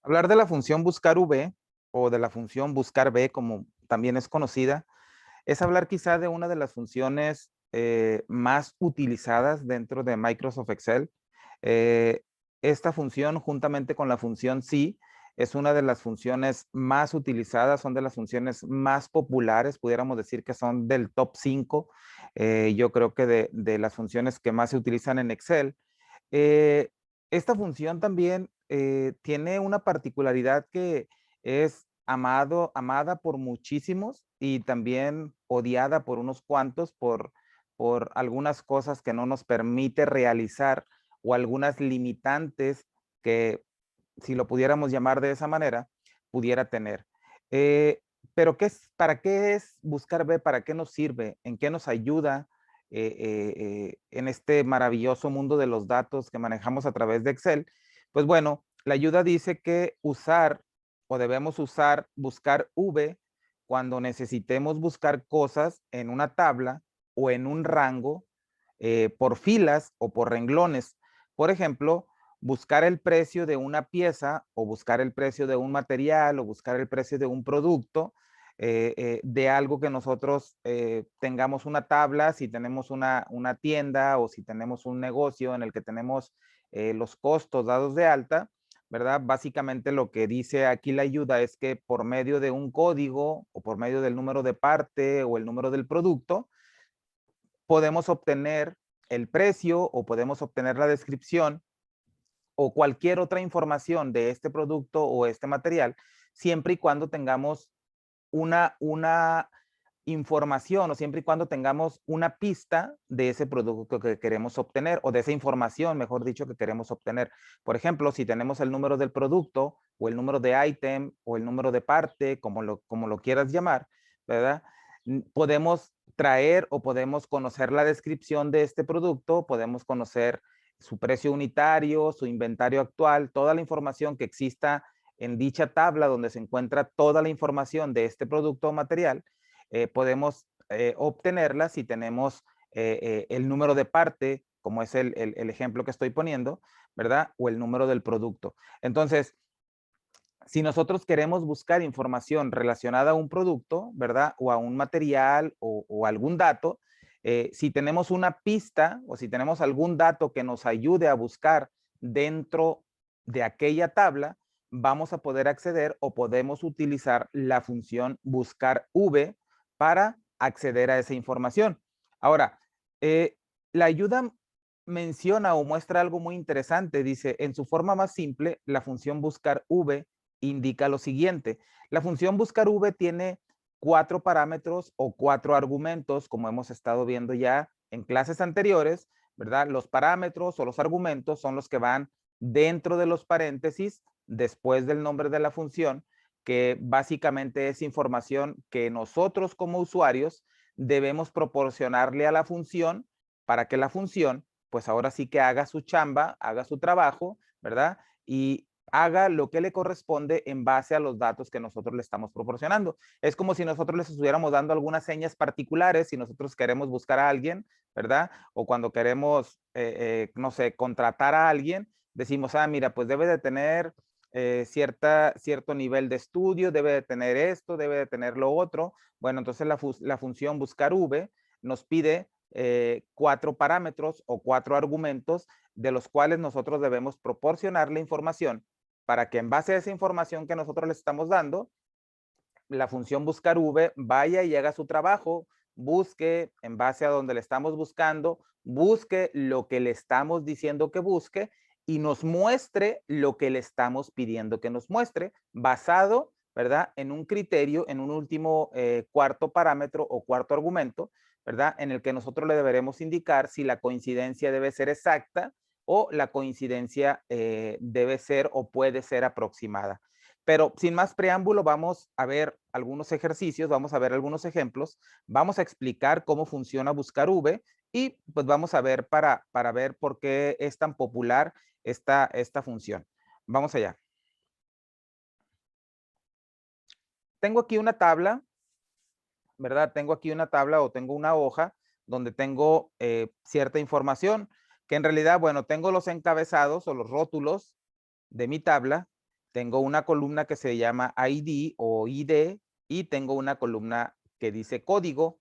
Hablar de la función buscar V o de la función buscar V, como también es conocida, es hablar quizá de una de las funciones más utilizadas dentro de Microsoft Excel. Eh, Esta función, juntamente con la función sí, es una de las funciones más utilizadas, son de las funciones más populares, pudiéramos decir que son del top 5. Yo creo que de las funciones que más se utilizan en Excel. Eh, Esta función también tiene una particularidad que es amada por muchísimos y también odiada por unos cuantos por algunas cosas que no nos permite realizar o algunas limitantes que, si lo pudiéramos llamar de esa manera, pudiera tener. Eh, pero ¿para qué es buscar B? ¿Para qué nos sirve? ¿En qué nos ayuda en este maravilloso mundo de los datos que manejamos a través de Excel? Pues bueno, la ayuda dice que usar o debemos usar buscar V cuando necesitemos buscar cosas en una tabla o en un rango por filas o por renglones. Por ejemplo, buscar el precio de una pieza o buscar el precio de un material o buscar el precio de un producto, de algo que nosotros tengamos una tabla, si tenemos una tienda o si tenemos un negocio en el que tenemos los costos dados de alta, ¿verdad? Básicamente lo que dice aquí la ayuda es que por medio de un código o por medio del número de parte o el número del producto, podemos obtener el precio o podemos obtener la descripción o cualquier otra información de este producto o este material, siempre y cuando tengamos una información o siempre y cuando tengamos una pista de ese producto que queremos obtener o de esa información, mejor dicho, que queremos obtener. Por ejemplo, si tenemos el número del producto o el número de ítem o el número de parte, como lo quieras llamar, ¿verdad? Podemos traer o podemos conocer la descripción de este producto, podemos conocer su precio unitario, su inventario actual, toda la información que exista en dicha tabla donde se encuentra toda la información de este producto o material. Podemos obtenerla si tenemos el número de parte, como es el ejemplo que estoy poniendo, ¿verdad? O el número del producto. Entonces, si nosotros queremos buscar información relacionada a un producto, ¿verdad? O a un material o algún dato, si tenemos una pista o si tenemos algún dato que nos ayude a buscar dentro de aquella tabla, vamos a poder acceder o podemos utilizar la función buscar V para acceder a esa información. Ahora, eh, la ayuda menciona o muestra algo muy interesante. Dice, en su forma más simple, la función buscar V indica lo siguiente. La función buscar V tiene 4 parámetros o 4 argumentos, como hemos estado viendo ya en clases anteriores, ¿verdad? Los parámetros o los argumentos son los que van dentro de los paréntesis, después del nombre de la función, que básicamente es información que nosotros como usuarios debemos proporcionarle a la función para que la función, pues ahora sí que haga su chamba, haga su trabajo, ¿verdad? Y haga lo que le corresponde en base a los datos que nosotros le estamos proporcionando. Es como si nosotros les estuviéramos dando algunas señas particulares, si nosotros queremos buscar a alguien, ¿verdad? O cuando queremos, no sé, contratar a alguien, decimos, ah, mira, pues debe de tener cierto nivel de estudio, debe de tener esto, debe de tener lo otro. Bueno, entonces la función buscar V nos pide 4 parámetros o 4 argumentos de los cuales nosotros debemos proporcionar la información para que en base a esa información que nosotros les estamos dando, la función buscar V vaya y haga su trabajo, busque en base a donde le estamos buscando, busque lo que le estamos diciendo que busque y nos muestre lo que le estamos pidiendo que nos muestre, basado, ¿verdad? En un criterio, en un último cuarto parámetro o cuarto argumento, ¿verdad? En el que nosotros le deberemos indicar si la coincidencia debe ser exacta o la coincidencia debe ser o puede ser aproximada. Pero sin más preámbulo, vamos a ver algunos ejercicios, vamos a ver algunos ejemplos, vamos a explicar cómo funciona Buscar V y pues vamos a ver para ver por qué es tan popular esta función. Vamos allá. Tengo aquí una tabla, ¿verdad? Tengo aquí una tabla o tengo una hoja donde tengo cierta información que en realidad, bueno, tengo los encabezados o los rótulos de mi tabla tengo una columna que se llama ID o ID y tengo una columna que dice código.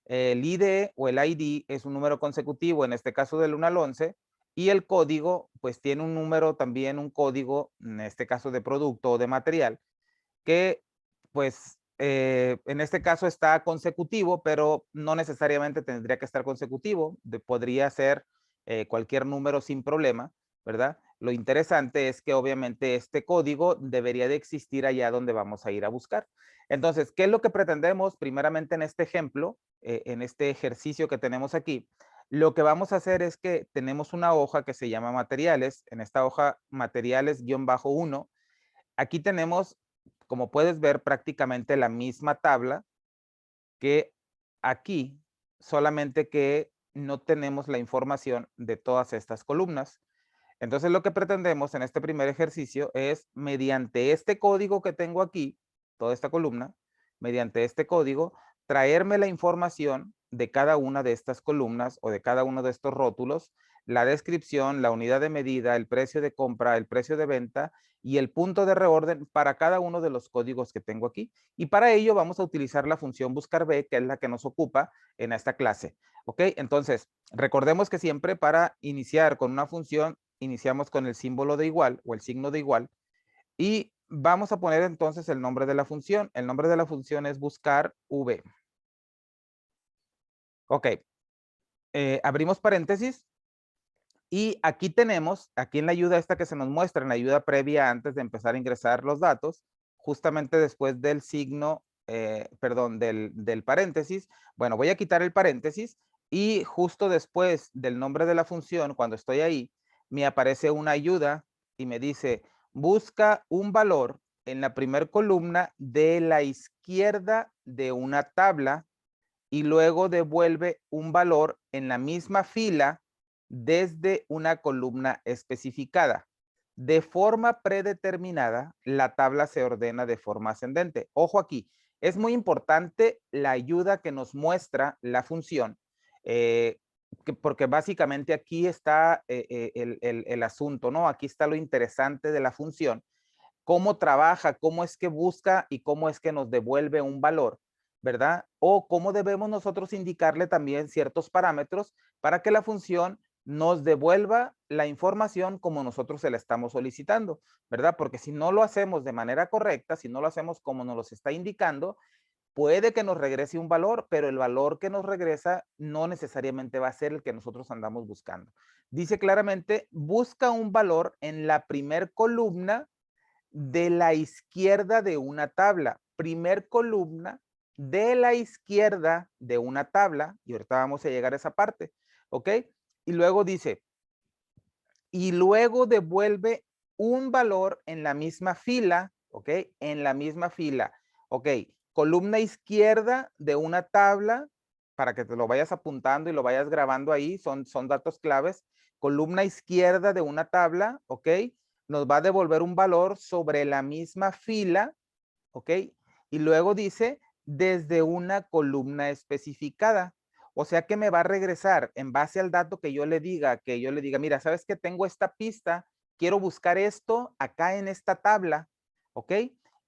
El ID o el ID es un número consecutivo, en este caso del 1 al 11, y el código pues tiene un número también, un código, en este caso de producto o de material, que pues en este caso está consecutivo, pero no necesariamente tendría que estar consecutivo, podría ser cualquier número sin problema, ¿verdad? Lo interesante es que obviamente este código debería de existir allá donde vamos a ir a buscar. Entonces, ¿qué es lo que pretendemos primeramente en este ejemplo, en este ejercicio que tenemos aquí? Lo que vamos a hacer es que tenemos una hoja que se llama materiales. En esta hoja materiales-1, aquí tenemos, como puedes ver, prácticamente la misma tabla que aquí, solamente que no tenemos la información de todas estas columnas. Entonces, lo que pretendemos en este primer ejercicio es, mediante este código que tengo aquí, toda esta columna, mediante este código, traerme la información de cada una de estas columnas o de cada uno de estos rótulos, la descripción, la unidad de medida, el precio de compra, el precio de venta y el punto de reorden para cada uno de los códigos que tengo aquí. Y para ello vamos a utilizar la función buscar B, que es la que nos ocupa en esta clase. ¿Ok? Entonces, recordemos que siempre para iniciar con una función, iniciamos con el símbolo de igual o el signo de igual y vamos a poner entonces el nombre de la función. El nombre de la función es buscar V. Ok, abrimos paréntesis y aquí tenemos, aquí en la ayuda esta que se nos muestra, en la ayuda previa antes de empezar a ingresar los datos, justamente después del signo, perdón, del paréntesis, bueno, voy a quitar el paréntesis y justo después del nombre de la función, cuando estoy ahí, me aparece una ayuda y me dice, busca un valor en la primer columna de la izquierda de una tabla y luego devuelve un valor en la misma fila desde una columna especificada. De forma predeterminada, la tabla se ordena de forma ascendente. Ojo aquí, es muy importante la ayuda que nos muestra la función, porque básicamente aquí está el asunto, ¿no? Aquí está lo interesante de la función, cómo trabaja, cómo es que busca y cómo es que nos devuelve un valor, ¿verdad? O cómo debemos nosotros indicarle también ciertos parámetros para que la función nos devuelva la información como nosotros se la estamos solicitando, ¿verdad? Porque si no lo hacemos de manera correcta, si no lo hacemos como nos lo está indicando, puede que nos regrese un valor, pero el valor que nos regresa no necesariamente va a ser el que nosotros andamos buscando. Dice claramente, busca un valor en la primer columna de la izquierda de una tabla. Primer columna de la izquierda de una tabla, y ahorita vamos a llegar a esa parte, ¿ok? Y luego dice, y luego devuelve un valor en la misma fila, ¿ok? En la misma fila, ¿ok? Columna izquierda de una tabla, para que te lo vayas apuntando y lo vayas grabando ahí, son datos claves. Columna izquierda de una tabla, ¿ok? Nos va a devolver un valor sobre la misma fila, ¿ok? Y luego dice, desde una columna especificada. O sea que me va a regresar en base al dato que yo le diga, mira, ¿sabes qué? Tengo esta pista, quiero buscar esto acá en esta tabla, ¿ok?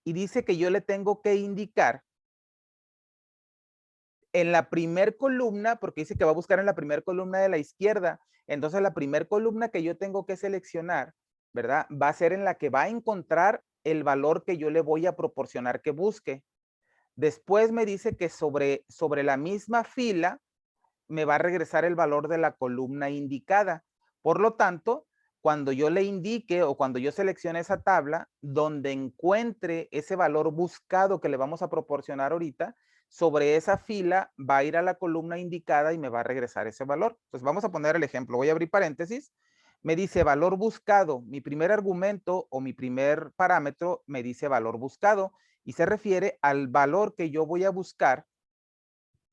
Y dice que yo le tengo que indicar en la primer columna, porque dice que va a buscar en la primer columna de la izquierda. Entonces la primer columna que yo tengo que seleccionar, ¿verdad? Va a ser en la que va a encontrar el valor que yo le voy a proporcionar que busque. Después me dice que sobre la misma fila me va a regresar el valor de la columna indicada. Por lo tanto, cuando yo le indique o cuando yo seleccione esa tabla, donde encuentre ese valor buscado que le vamos a proporcionar ahorita, sobre esa fila va a ir a la columna indicada y me va a regresar ese valor. Entonces vamos a poner el ejemplo. Voy a abrir paréntesis. Me dice valor buscado. Mi primer argumento o mi primer parámetro me dice valor buscado y se refiere al valor que yo voy a buscar,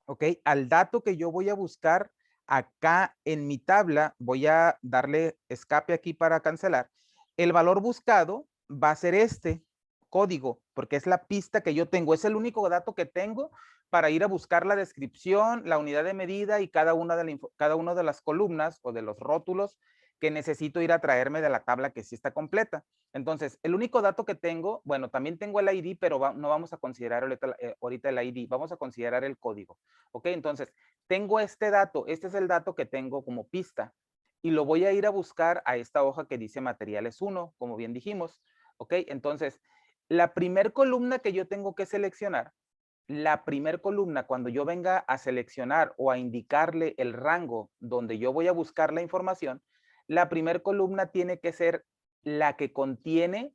¿ok? Al dato que yo voy a buscar acá en mi tabla. Voy a darle escape aquí para cancelar. El valor buscado va a ser este código, porque es la pista que yo tengo. Es el único dato que tengo para ir a buscar la descripción, la unidad de medida y cada una de las columnas o de los rótulos que necesito ir a traerme de la tabla que sí está completa. Entonces, el único dato que tengo, bueno, también tengo el ID, pero no vamos a considerar ahorita el ID, vamos a considerar el código. ¿Ok? Entonces, tengo este dato, este es el dato que tengo como pista y lo voy a ir a buscar a esta hoja que dice materiales 1, como bien dijimos. ¿Ok? Entonces, la primer columna que yo tengo que seleccionar, la primer columna, cuando yo venga a seleccionar o a indicarle el rango donde yo voy a buscar la información, la primer columna tiene que ser la que contiene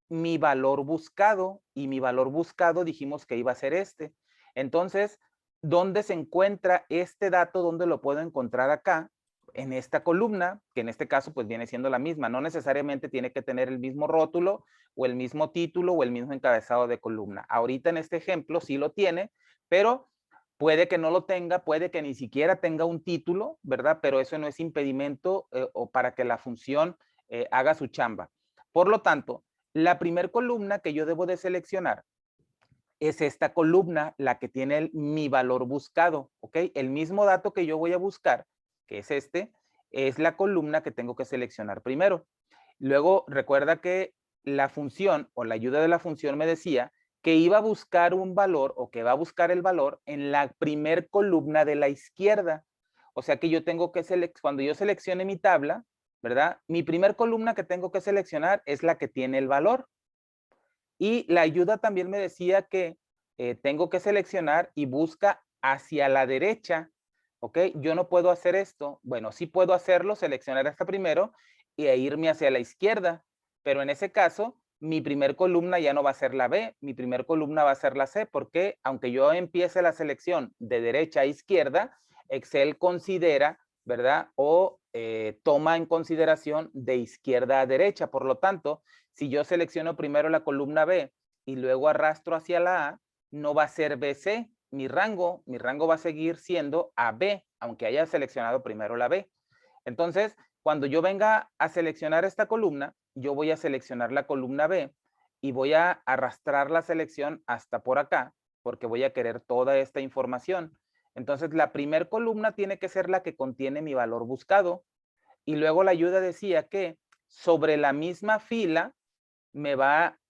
mi valor buscado, y mi valor buscado dijimos que iba a ser este. Entonces, ¿dónde se encuentra este dato? ¿Dónde lo puedo encontrar acá? En esta columna, que en este caso pues viene siendo la misma. No necesariamente tiene que tener el mismo rótulo o el mismo título o el mismo encabezado de columna. Ahorita en este ejemplo sí lo tiene, pero puede que no lo tenga, puede que ni siquiera tenga un título, ¿verdad? Pero eso no es impedimento o para que la función haga su chamba. Por lo tanto, la primer columna que yo debo de seleccionar es esta columna, la que tiene mi valor buscado, ¿ok? El mismo dato que yo voy a buscar, que es este, es la columna que tengo que seleccionar primero. Luego, recuerda que la función o la ayuda de la función me decía que iba a buscar un valor o que va a buscar el valor en la primer columna de la izquierda. O sea que yo tengo que cuando yo seleccione mi tabla, ¿verdad? Mi primer columna que tengo que seleccionar es la que tiene el valor. Y la ayuda también me decía que tengo que seleccionar y busca hacia la derecha, ¿ok? Yo no puedo hacer esto. Bueno, sí puedo hacerlo, seleccionar esta primero e irme hacia la izquierda, pero en ese caso, mi primer columna ya no va a ser la B, mi primer columna va a ser la C, porque aunque yo empiece la selección de derecha a izquierda, Excel considera, ¿verdad? O toma en consideración de izquierda a derecha. Por lo tanto, si yo selecciono primero la columna B y luego arrastro hacia la A, no va a ser BC. Mi rango va a seguir siendo AB, aunque haya seleccionado primero la B. Entonces, cuando yo venga a seleccionar esta columna, yo voy a seleccionar la columna B y voy a arrastrar la selección hasta por acá, porque voy a querer toda esta información. Entonces, la primer columna tiene que ser la que contiene mi valor buscado. Y luego la ayuda decía que sobre la misma fila me va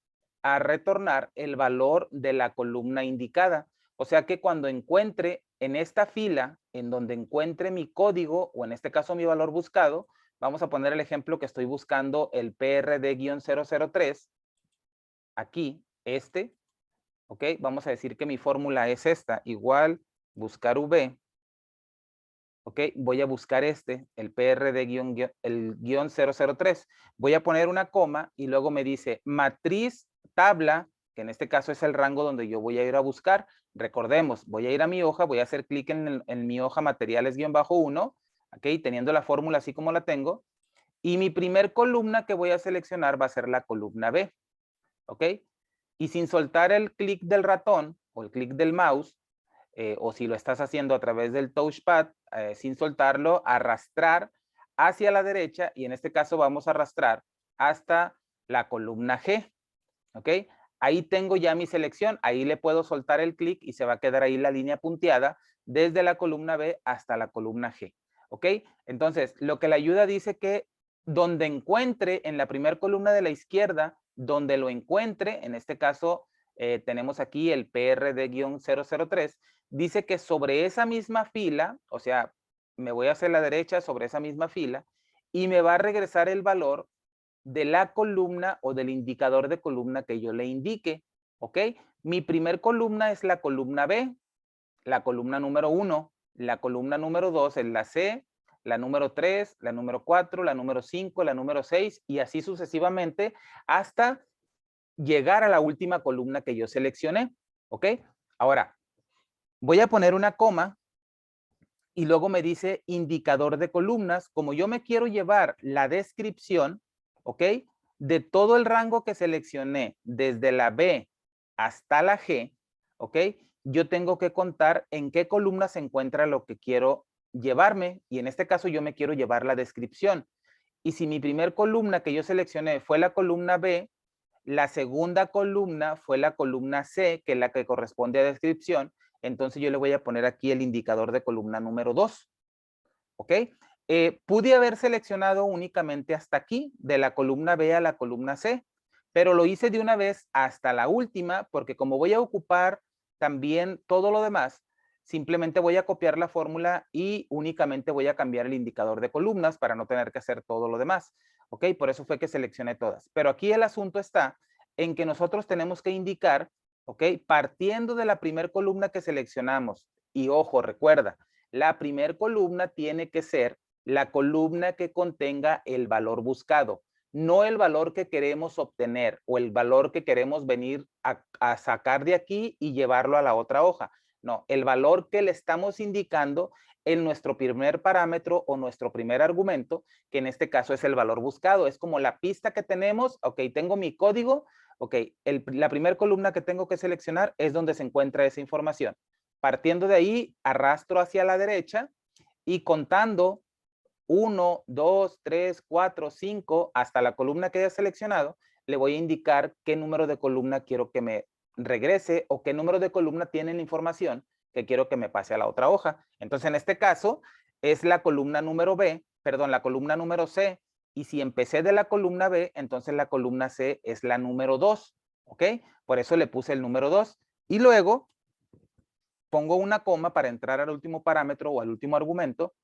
a retornar el valor de la columna indicada. O sea que cuando encuentre en esta fila, en donde encuentre mi código, o en este caso mi valor buscado, vamos a poner el ejemplo que estoy buscando el PRD-003, aquí, ¿ok? Vamos a decir que mi fórmula es esta, igual buscar V, ¿ok? Voy a buscar el PRD-003. Voy a poner una coma y luego me dice matriz tabla, que en este caso es el rango donde yo voy a ir a buscar. Recordemos, voy a ir a mi hoja, voy a hacer clic en mi hoja materiales-1, ¿ok? Teniendo la fórmula así como la tengo. Y mi primer columna que voy a seleccionar va a ser la columna B, ¿ok? Y sin soltar el clic del ratón o el clic del mouse, o si lo estás haciendo a través del touchpad, sin soltarlo, arrastrar hacia la derecha, y en este caso vamos a arrastrar hasta la columna G, ¿ok? Ahí tengo ya mi selección, ahí le puedo soltar el clic y se va a quedar ahí la línea punteada desde la columna B hasta la columna G, ¿ok? Entonces, lo que la ayuda dice que donde encuentre en la primera columna de la izquierda, donde lo encuentre, en este caso tenemos aquí el PRD-003, dice que sobre esa misma fila, o sea, me voy hacia la derecha sobre esa misma fila y me va a regresar el valor de la columna o del indicador de columna que yo le indique, ¿ok? Mi primer columna es la columna B, la columna número 1, la columna número 2 es la C, la número 3, la número 4, la número 5, la número 6 y así sucesivamente hasta llegar a la última columna que yo seleccioné, ¿ok? Ahora, voy a poner una coma y luego me dice indicador de columnas. Como yo me quiero llevar la descripción, ¿ok? De todo el rango que seleccioné, desde la B hasta la G, ¿ok? Yo tengo que contar en qué columna se encuentra lo que quiero llevarme, y en este caso yo me quiero llevar la descripción. Y si mi primer columna que yo seleccioné fue la columna B, la segunda columna fue la columna C, que es la que corresponde a descripción, entonces yo le voy a poner aquí el indicador de columna número 2, ¿ok? Pude haber seleccionado únicamente hasta aquí, de la columna B a la columna C, pero lo hice de una vez hasta la última, porque como voy a ocupar también todo lo demás, simplemente voy a copiar la fórmula y únicamente voy a cambiar el indicador de columnas para no tener que hacer todo lo demás. ¿Ok? Por eso fue que seleccioné todas. Pero aquí el asunto está en que nosotros tenemos que indicar, ¿ok? Partiendo de la primera columna que seleccionamos, y ojo, recuerda, la primera columna tiene que ser la columna que contenga el valor buscado, no el valor que queremos obtener o el valor que queremos venir a sacar de aquí y llevarlo a la otra hoja. No, el valor que le estamos indicando en nuestro primer parámetro o nuestro primer argumento, que en este caso es el valor buscado. Es como la pista que tenemos, ok, tengo mi código, ok, la primera columna que tengo que seleccionar es donde se encuentra esa información. Partiendo de ahí, arrastro hacia la derecha y contando 1, 2, 3, 4, 5, hasta la columna que haya seleccionado, le voy a indicar qué número de columna quiero que me regrese o qué número de columna tiene la información que quiero que me pase a la otra hoja. Entonces, en este caso, es la columna número B, perdón, la columna número C, y si empecé de la columna B, entonces la columna C es la número 2, ¿ok? Por eso le puse el número 2. Y luego pongo una coma para entrar al último parámetro o al último argumento,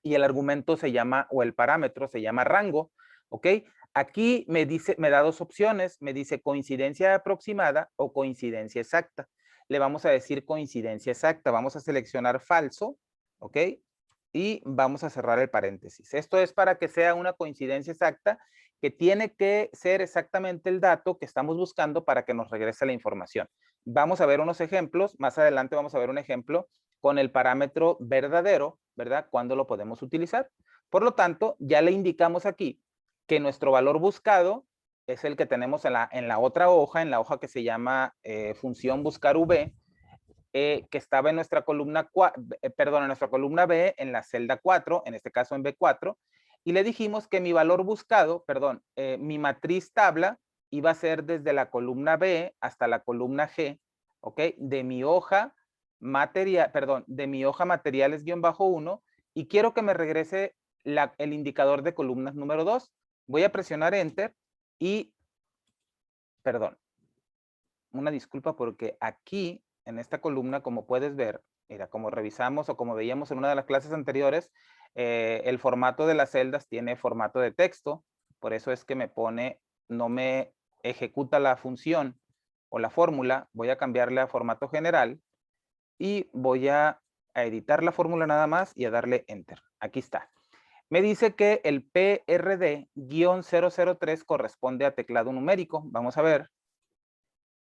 y el argumento se llama, o el parámetro se llama rango, ¿ok? Aquí me da dos opciones, me dice coincidencia aproximada o coincidencia exacta. Le vamos a decir coincidencia exacta, vamos a seleccionar falso, ¿ok? Y vamos a cerrar el paréntesis. Esto es para que sea una coincidencia exacta que tiene que ser exactamente el dato que estamos buscando para que nos regrese la información. Vamos a ver unos ejemplos, más adelante vamos a ver un ejemplo con el parámetro verdadero, ¿verdad? ¿Cuándo lo podemos utilizar? Por lo tanto, ya le indicamos aquí que nuestro valor buscado es el que tenemos en la otra hoja, en la hoja que se llama función buscar V, que estaba en nuestra columna, en nuestra columna B, en la celda 4, en este caso en B4, y le dijimos que mi valor buscado, mi matriz tabla iba a ser desde la columna B hasta la columna G, ¿ok? De mi hoja de mi hoja materiales-1, y quiero que me regrese el indicador de columnas número 2. Voy a presionar Enter y, perdón, una disculpa porque aquí, en esta columna, como puedes ver, mira, como revisamos o como veíamos en una de las clases anteriores, el formato de las celdas tiene formato de texto, por eso es que no me ejecuta la función o la fórmula. Voy a cambiarle a formato general y voy a editar la fórmula nada más y a darle Enter. Aquí está. Me dice que el PRD-003 corresponde a teclado numérico. Vamos a ver.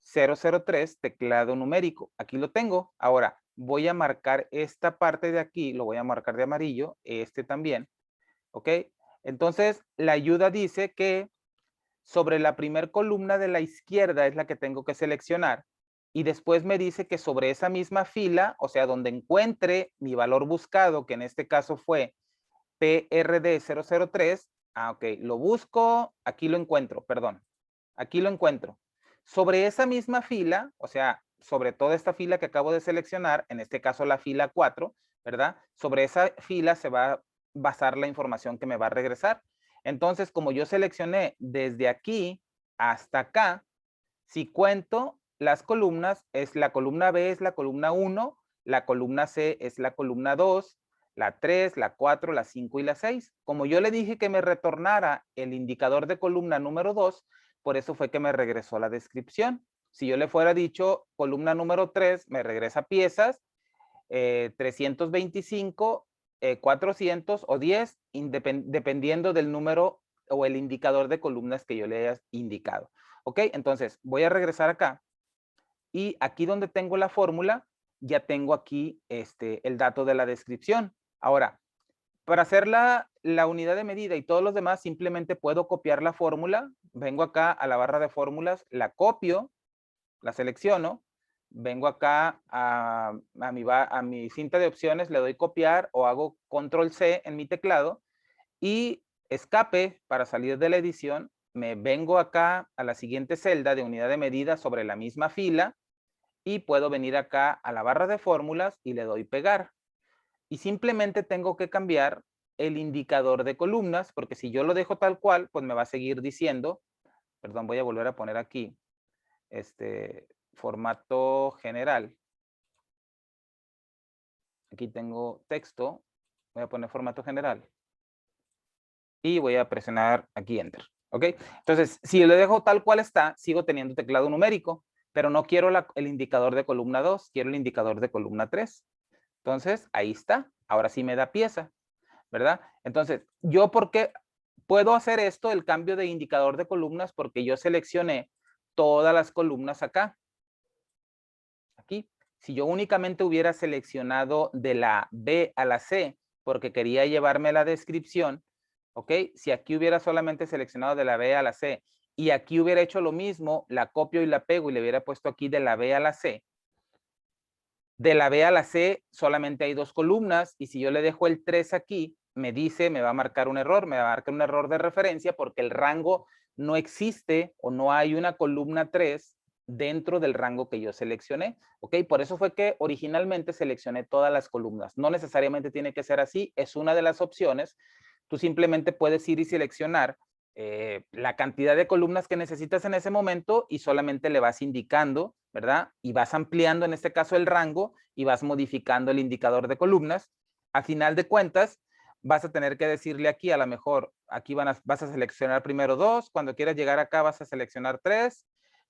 003, teclado numérico. Aquí lo tengo. Ahora, voy a marcar esta parte de aquí, lo voy a marcar de amarillo, este también. ¿Ok? Entonces, la ayuda dice que sobre la primer columna de la izquierda es la que tengo que seleccionar. Y después me dice que sobre esa misma fila, o sea, donde encuentre mi valor buscado, que en este caso fue PRD003, ok, lo busco, aquí lo encuentro, perdón, aquí lo encuentro. Sobre esa misma fila, o sea, sobre toda esta fila que acabo de seleccionar, en este caso la fila 4, ¿verdad? Sobre esa fila se va a basar la información que me va a regresar. Entonces, como yo seleccioné desde aquí hasta acá, si cuento las columnas, la columna B es la columna 1, la columna C es la columna 2, la 3, la 4, la 5 y la 6. Como yo le dije que me retornara el indicador de columna número 2, por eso fue que me regresó la descripción. Si yo le fuera dicho columna número 3, me regresa piezas, 325, 400 o 10, dependiendo del número o el indicador de columnas que yo le haya indicado. Ok, entonces voy a regresar acá y aquí donde tengo la fórmula, ya tengo aquí el dato de la descripción. Ahora, para hacer la unidad de medida y todos los demás, simplemente puedo copiar la fórmula. Vengo acá a la barra de fórmulas, la copio, la selecciono, vengo acá a mi cinta de opciones, le doy copiar o hago control C en mi teclado y escape para salir de la edición. Me vengo acá a la siguiente celda de unidad de medida sobre la misma fila y puedo venir acá a la barra de fórmulas y le doy pegar. Y simplemente tengo que cambiar el indicador de columnas, porque si yo lo dejo tal cual, pues me va a seguir diciendo, perdón, voy a volver a poner aquí, formato general. Aquí tengo texto, voy a poner formato general. Y voy a presionar aquí Enter, ¿ok? Entonces, si lo dejo tal cual está, sigo teniendo teclado numérico, pero no quiero el indicador de columna 2, quiero el indicador de columna 3. Entonces, ahí está. Ahora sí me da pieza, ¿verdad? Entonces, ¿yo por qué puedo hacer esto, el cambio de indicador de columnas? Porque yo seleccioné todas las columnas acá. Aquí. Si yo únicamente hubiera seleccionado de la B a la C, porque quería llevarme la descripción, ¿ok? Si aquí hubiera solamente seleccionado de la B a la C y aquí hubiera hecho lo mismo, la copio y la pego y le hubiera puesto aquí de la B a la C, de la B a la C solamente hay 2 columnas y si yo le dejo el 3 aquí, me va a marcar un error, me va a marcar un error de referencia porque el rango no existe o no hay una columna 3 dentro del rango que yo seleccioné, ¿ok? Por eso fue que originalmente seleccioné todas las columnas. No necesariamente tiene que ser así, es una de las opciones. Tú simplemente puedes ir y seleccionar la cantidad de columnas que necesitas en ese momento y solamente le vas indicando, ¿verdad? Y vas ampliando en este caso el rango y vas modificando el indicador de columnas. A final de cuentas, vas a tener que decirle aquí, a lo mejor, aquí vas a seleccionar primero 2, cuando quieras llegar acá vas a seleccionar 3,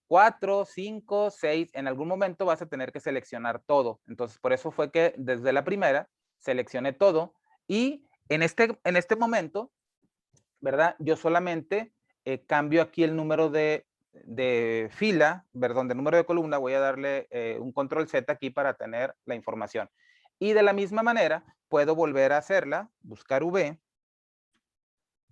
4, 5, 6, en algún momento vas a tener que seleccionar todo. Entonces, por eso fue que desde la primera seleccioné todo y en este momento, ¿verdad? Yo solamente cambio aquí el número de fila, perdón, de número de columna, voy a darle un control Z aquí para tener la información. Y de la misma manera, puedo volver a hacerla, buscar V,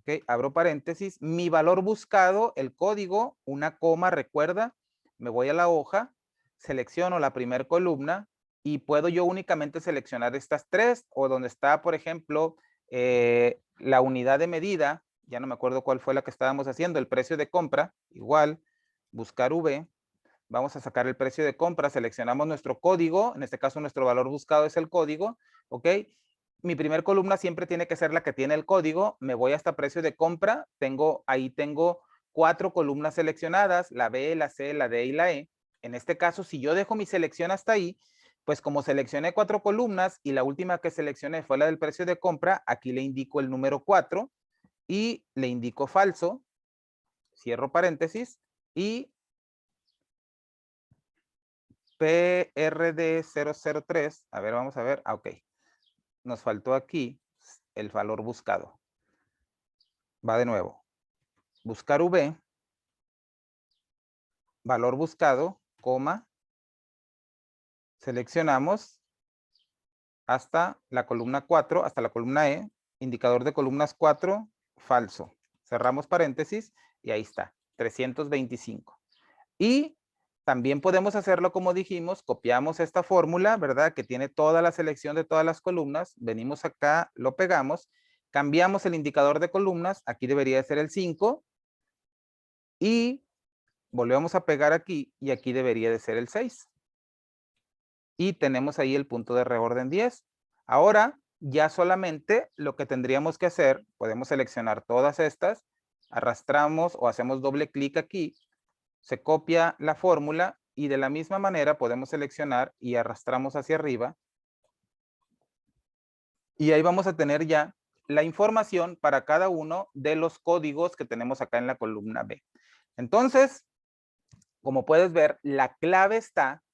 ¿ok? Abro paréntesis, mi valor buscado, el código, una coma, recuerda, me voy a la hoja, selecciono la primera columna y puedo yo únicamente seleccionar estas 3 o donde está, por ejemplo, la unidad de medida, ya no me acuerdo cuál fue la que estábamos haciendo, el precio de compra, igual, buscar V, vamos a sacar el precio de compra, seleccionamos nuestro código, en este caso nuestro valor buscado es el código, ¿ok? Mi primer columna siempre tiene que ser la que tiene el código, me voy hasta precio de compra, ahí tengo 4 columnas seleccionadas, la B, la C, la D y la E. En este caso, si yo dejo mi selección hasta ahí, pues como seleccioné 4 columnas y la última que seleccioné fue la del precio de compra, aquí le indico el número 4 y le indico falso, cierro paréntesis y PRD003, a ver, vamos a ver, ok, nos faltó aquí el valor buscado. Va de nuevo, buscar V, valor buscado, coma, seleccionamos hasta la columna 4, hasta la columna E, indicador de columnas 4, falso. Cerramos paréntesis y ahí está, 325. Y también podemos hacerlo como dijimos, copiamos esta fórmula, ¿verdad? Que tiene toda la selección de todas las columnas, venimos acá, lo pegamos, cambiamos el indicador de columnas, aquí debería ser el 5, y volvemos a pegar aquí, y aquí debería de ser el 6. Y tenemos ahí el punto de reorden 10. Ahora, ya solamente lo que tendríamos que hacer, podemos seleccionar todas estas, arrastramos o hacemos doble clic aquí, se copia la fórmula y de la misma manera podemos seleccionar y arrastramos hacia arriba. Y ahí vamos a tener ya la información para cada uno de los códigos que tenemos acá en la columna B. Entonces, como puedes ver, la clave está,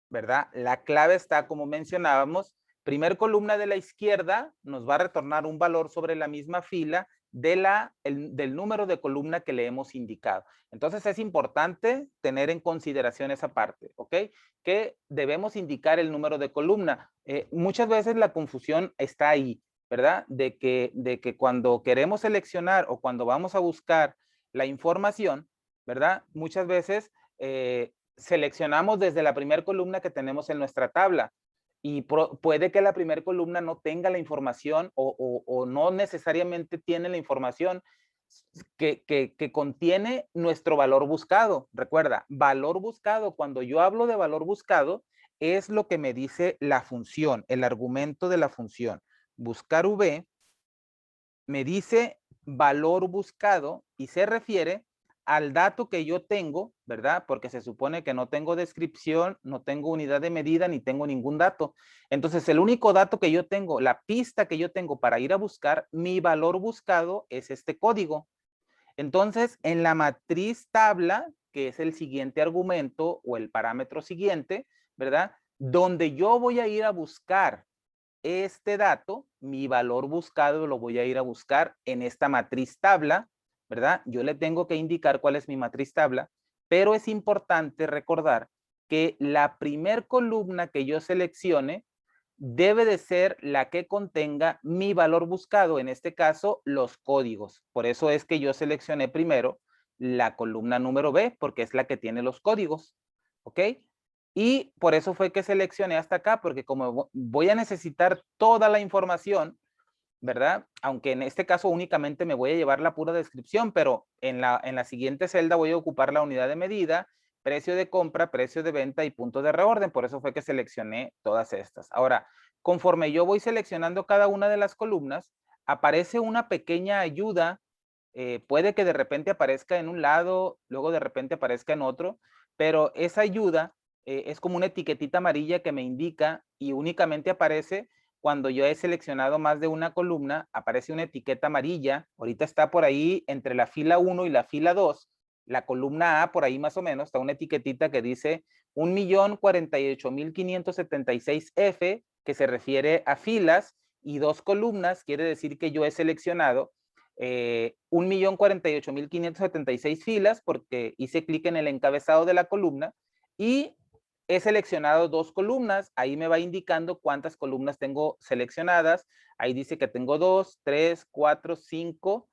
¿verdad? La clave está, como mencionábamos, primer columna de la izquierda nos va a retornar un valor sobre la misma fila del número de columna que le hemos indicado. Entonces es importante tener en consideración esa parte, ¿ok? Que debemos indicar el número de columna. Muchas veces la confusión está ahí, ¿verdad? De que cuando queremos seleccionar o cuando vamos a buscar la información, ¿verdad? Muchas veces seleccionamos desde la primera columna que tenemos en nuestra tabla y puede que la primera columna no tenga la información o no necesariamente tiene la información que contiene nuestro valor buscado. Recuerda, valor buscado, cuando yo hablo de valor buscado, es lo que me dice la función, el argumento de la función. Buscar V, me dice valor buscado y se refiere al dato que yo tengo, ¿verdad? Porque se supone que no tengo descripción, no tengo unidad de medida, ni tengo ningún dato. Entonces, el único dato que yo tengo, la pista que yo tengo para ir a buscar, mi valor buscado es este código. Entonces, en la matriz tabla, que es el siguiente argumento o el parámetro siguiente, ¿verdad? Donde yo voy a ir a buscar este dato, mi valor buscado lo voy a ir a buscar en esta matriz tabla, ¿verdad? Yo le tengo que indicar cuál es mi matriz tabla, pero es importante recordar que la primer columna que yo seleccione debe de ser la que contenga mi valor buscado, en este caso, los códigos. Por eso es que yo seleccioné primero la columna número B, porque es la que tiene los códigos, ¿ok? Y por eso fue que seleccioné hasta acá, porque como voy a necesitar toda la información, ¿verdad? Aunque en este caso únicamente me voy a llevar la pura descripción, pero en la siguiente celda voy a ocupar la unidad de medida, precio de compra, precio de venta y punto de reorden. Por eso fue que seleccioné todas estas. Ahora, conforme yo voy seleccionando cada una de las columnas, aparece una pequeña ayuda. Puede que de repente aparezca en un lado, luego de repente aparezca en otro, pero esa ayuda es como una etiquetita amarilla que me indica y únicamente aparece cuando yo he seleccionado más de una columna, aparece una etiqueta amarilla. Ahorita está por ahí entre la fila 1 y la fila 2, la columna A, por ahí más o menos, está una etiquetita que dice 1.048.576F, que se refiere a filas, y 2 columnas, quiere decir que yo he seleccionado 1.048.576 filas porque hice clic en el encabezado de la columna y he seleccionado 2 columnas. Ahí me va indicando cuántas columnas tengo seleccionadas. Ahí dice que tengo 2, 3, 4, 5,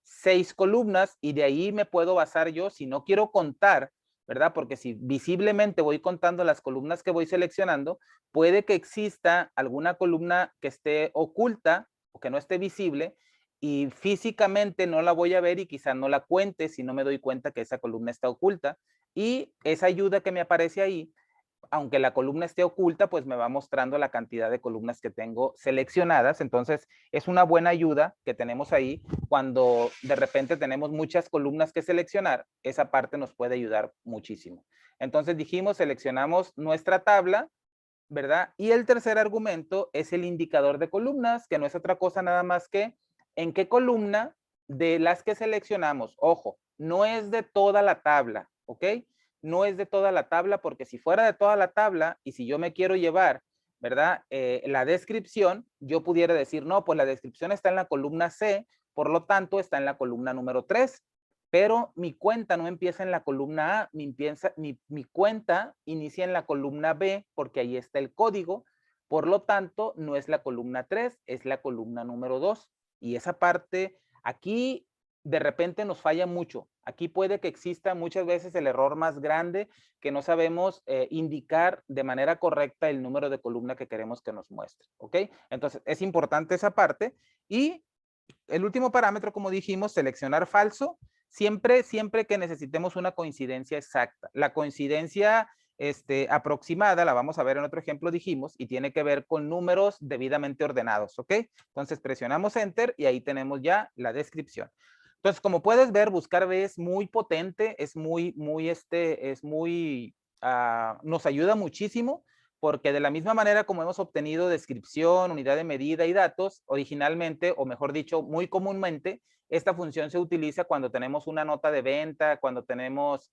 6 columnas y de ahí me puedo basar yo si no quiero contar, ¿verdad? Porque si visiblemente voy contando las columnas que voy seleccionando, puede que exista alguna columna que esté oculta o que no esté visible y físicamente no la voy a ver y quizá no la cuente si no me doy cuenta que esa columna está oculta. Y esa ayuda que me aparece ahí, aunque la columna esté oculta, pues me va mostrando la cantidad de columnas que tengo seleccionadas. Entonces, es una buena ayuda que tenemos ahí cuando de repente tenemos muchas columnas que seleccionar. Esa parte nos puede ayudar muchísimo. Entonces dijimos, seleccionamos nuestra tabla, ¿verdad? Y el tercer argumento es el indicador de columnas, que no es otra cosa nada más que en qué columna de las que seleccionamos. Ojo, no es de toda la tabla, ¿ok? No es de toda la tabla, porque si fuera de toda la tabla y si yo me quiero llevar, ¿verdad? La descripción, yo pudiera decir, no, pues la descripción está en la columna C, por lo tanto está en la columna número 3, pero mi cuenta no empieza en la columna A, mi cuenta inicia en la columna B porque ahí está el código, por lo tanto no es la columna 3, es la columna número 2. Y esa parte aquí de repente nos falla mucho. Aquí puede que exista muchas veces el error más grande que no sabemos indicar de manera correcta el número de columna que queremos que nos muestre, ¿ok? Entonces es importante esa parte. Y el último parámetro, como dijimos, seleccionar falso, siempre que necesitemos una coincidencia exacta. La coincidencia aproximada, la vamos a ver en otro ejemplo, dijimos, y tiene que ver con números debidamente ordenados, ¿ok? Entonces presionamos Enter y ahí tenemos ya la descripción. Entonces, como puedes ver, buscar B es muy potente, nos ayuda muchísimo porque de la misma manera como hemos obtenido descripción, unidad de medida y datos, originalmente, o mejor dicho, muy comúnmente, esta función se utiliza cuando tenemos una nota de venta, cuando tenemos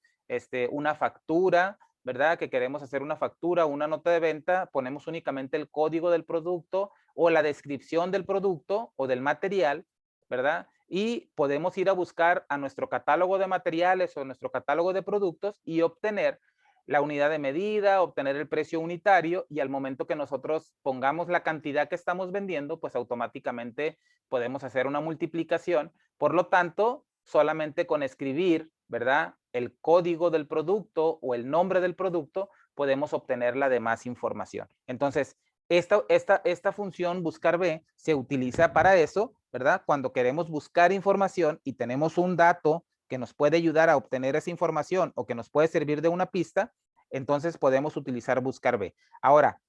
una factura, ¿verdad? Que queremos hacer una factura o una nota de venta, ponemos únicamente el código del producto o la descripción del producto o del material, ¿verdad? Y podemos ir a buscar a nuestro catálogo de materiales o nuestro catálogo de productos y obtener la unidad de medida, obtener el precio unitario y al momento que nosotros pongamos la cantidad que estamos vendiendo, pues automáticamente podemos hacer una multiplicación. Por lo tanto, solamente con escribir, ¿verdad? El código del producto o el nombre del producto, podemos obtener la demás información. Entonces, esta función buscar B se utiliza para eso, ¿verdad? Cuando queremos buscar información y tenemos un dato que nos puede ayudar a obtener esa información o que nos puede servir de una pista, entonces podemos utilizar buscar B. Ahora,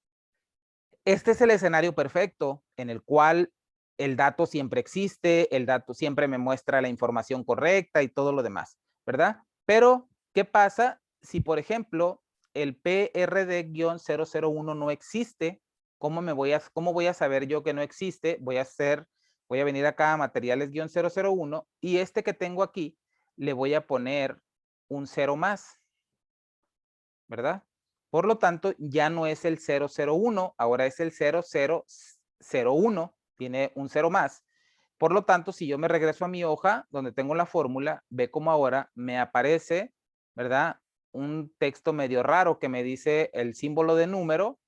este es el escenario perfecto en el cual el dato siempre existe, el dato siempre me muestra la información correcta y todo lo demás, ¿verdad? Pero, ¿qué pasa si, por ejemplo, el PRD-001 no existe? ¿Cómo voy a saber yo que no existe? Voy a venir acá a materiales-001 y este que tengo aquí le voy a poner un 0 más, ¿verdad? Por lo tanto, ya no es el 001, ahora es el 0001, tiene un 0 más. Por lo tanto, si yo me regreso a mi hoja donde tengo la fórmula, ve cómo ahora me aparece, ¿verdad? Un texto medio raro que me dice el símbolo de número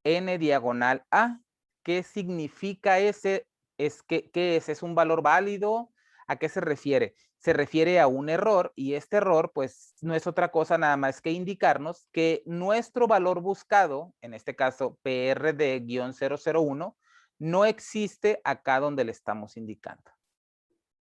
n diagonal a. ¿Qué significa ese? ¿Qué es? ¿Es un valor válido? ¿A qué se refiere? Se refiere a un error y este error pues no es otra cosa nada más que indicarnos que nuestro valor buscado, en este caso PRD-001, no existe acá donde le estamos indicando.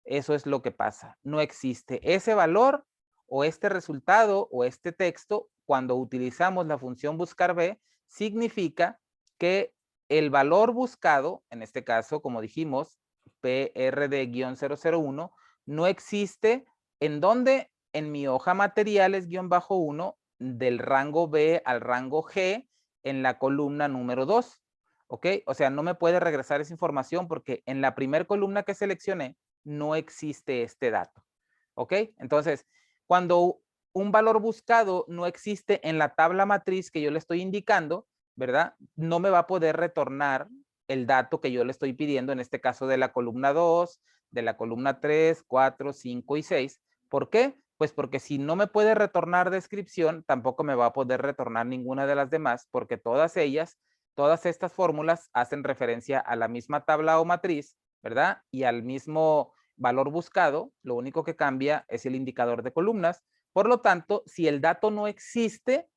Eso es lo que pasa. No existe ese valor o este resultado o este texto cuando utilizamos la función buscar B, significa que el valor buscado, en este caso, como dijimos, PRD-001, no existe. ¿En dónde? En mi hoja materiales-1 del rango B al rango G en la columna número 2. ¿Ok? O sea, no me puede regresar esa información porque en la primera columna que seleccioné no existe este dato. ¿Ok? Entonces, cuando un valor buscado no existe en la tabla matriz que yo le estoy indicando, ¿verdad? No me va a poder retornar el dato que yo le estoy pidiendo, en este caso de la columna 2, de la columna 3, 4, 5 y 6. ¿Por qué? Pues porque si no me puede retornar descripción, tampoco me va a poder retornar ninguna de las demás, porque todas estas fórmulas hacen referencia a la misma tabla o matriz, ¿verdad? Y al mismo valor buscado, lo único que cambia es el indicador de columnas. Por lo tanto, si el dato no existe,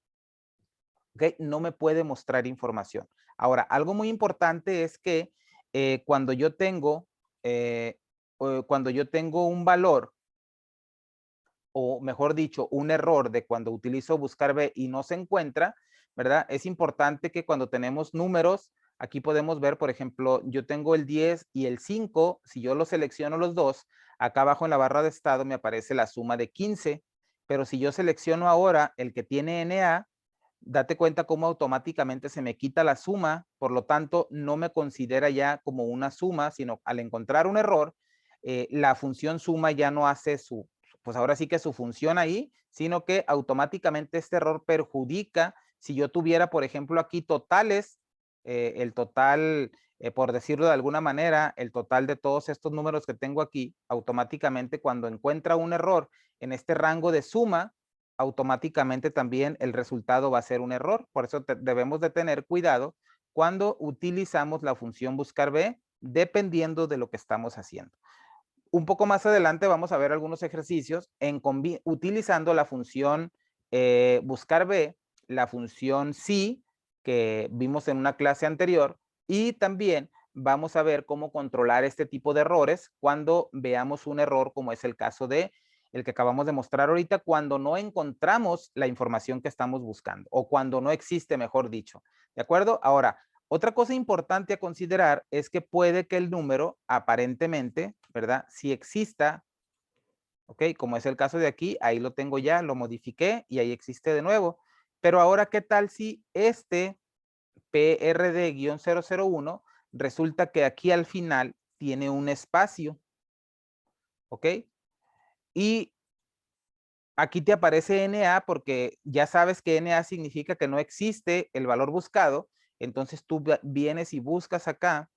¿okay? No me puede mostrar información. Ahora, algo muy importante es que cuando yo tengo un valor, o mejor dicho, un error de cuando utilizo buscar B y no se encuentra, ¿verdad? Es importante que cuando tenemos números, aquí podemos ver, por ejemplo, yo tengo el 10 y el 5, si yo los selecciono los dos, acá abajo en la barra de estado me aparece la suma de 15, pero si yo selecciono ahora el que tiene NA, date cuenta cómo automáticamente se me quita la suma, por lo tanto, no me considera ya como una suma, sino al encontrar un error, la función suma ya no hace pues ahora sí que su función ahí, sino que automáticamente este error perjudica. Si yo tuviera, por ejemplo, aquí totales, el total, por decirlo de alguna manera, el total de todos estos números que tengo aquí, automáticamente cuando encuentra un error en este rango de suma, automáticamente también el resultado va a ser un error. Por eso debemos de tener cuidado cuando utilizamos la función buscar B, dependiendo de lo que estamos haciendo. Un poco más adelante vamos a ver algunos ejercicios utilizando la función buscar B, la función sí, que vimos en una clase anterior, y también vamos a ver cómo controlar este tipo de errores cuando veamos un error, como es el caso de el que acabamos de mostrar ahorita, cuando no encontramos la información que estamos buscando, o cuando no existe, mejor dicho. ¿De acuerdo? Ahora, otra cosa importante a considerar es que puede que el número aparentemente, ¿verdad? Si exista, ¿ok? Como es el caso de aquí, ahí lo tengo ya, lo modifiqué y ahí existe de nuevo. Pero ahora, ¿qué tal si este PRD-001 resulta que aquí al final tiene un espacio, ¿ok? Y aquí te aparece NA porque ya sabes que NA significa que no existe el valor buscado. Entonces tú vienes y buscas acá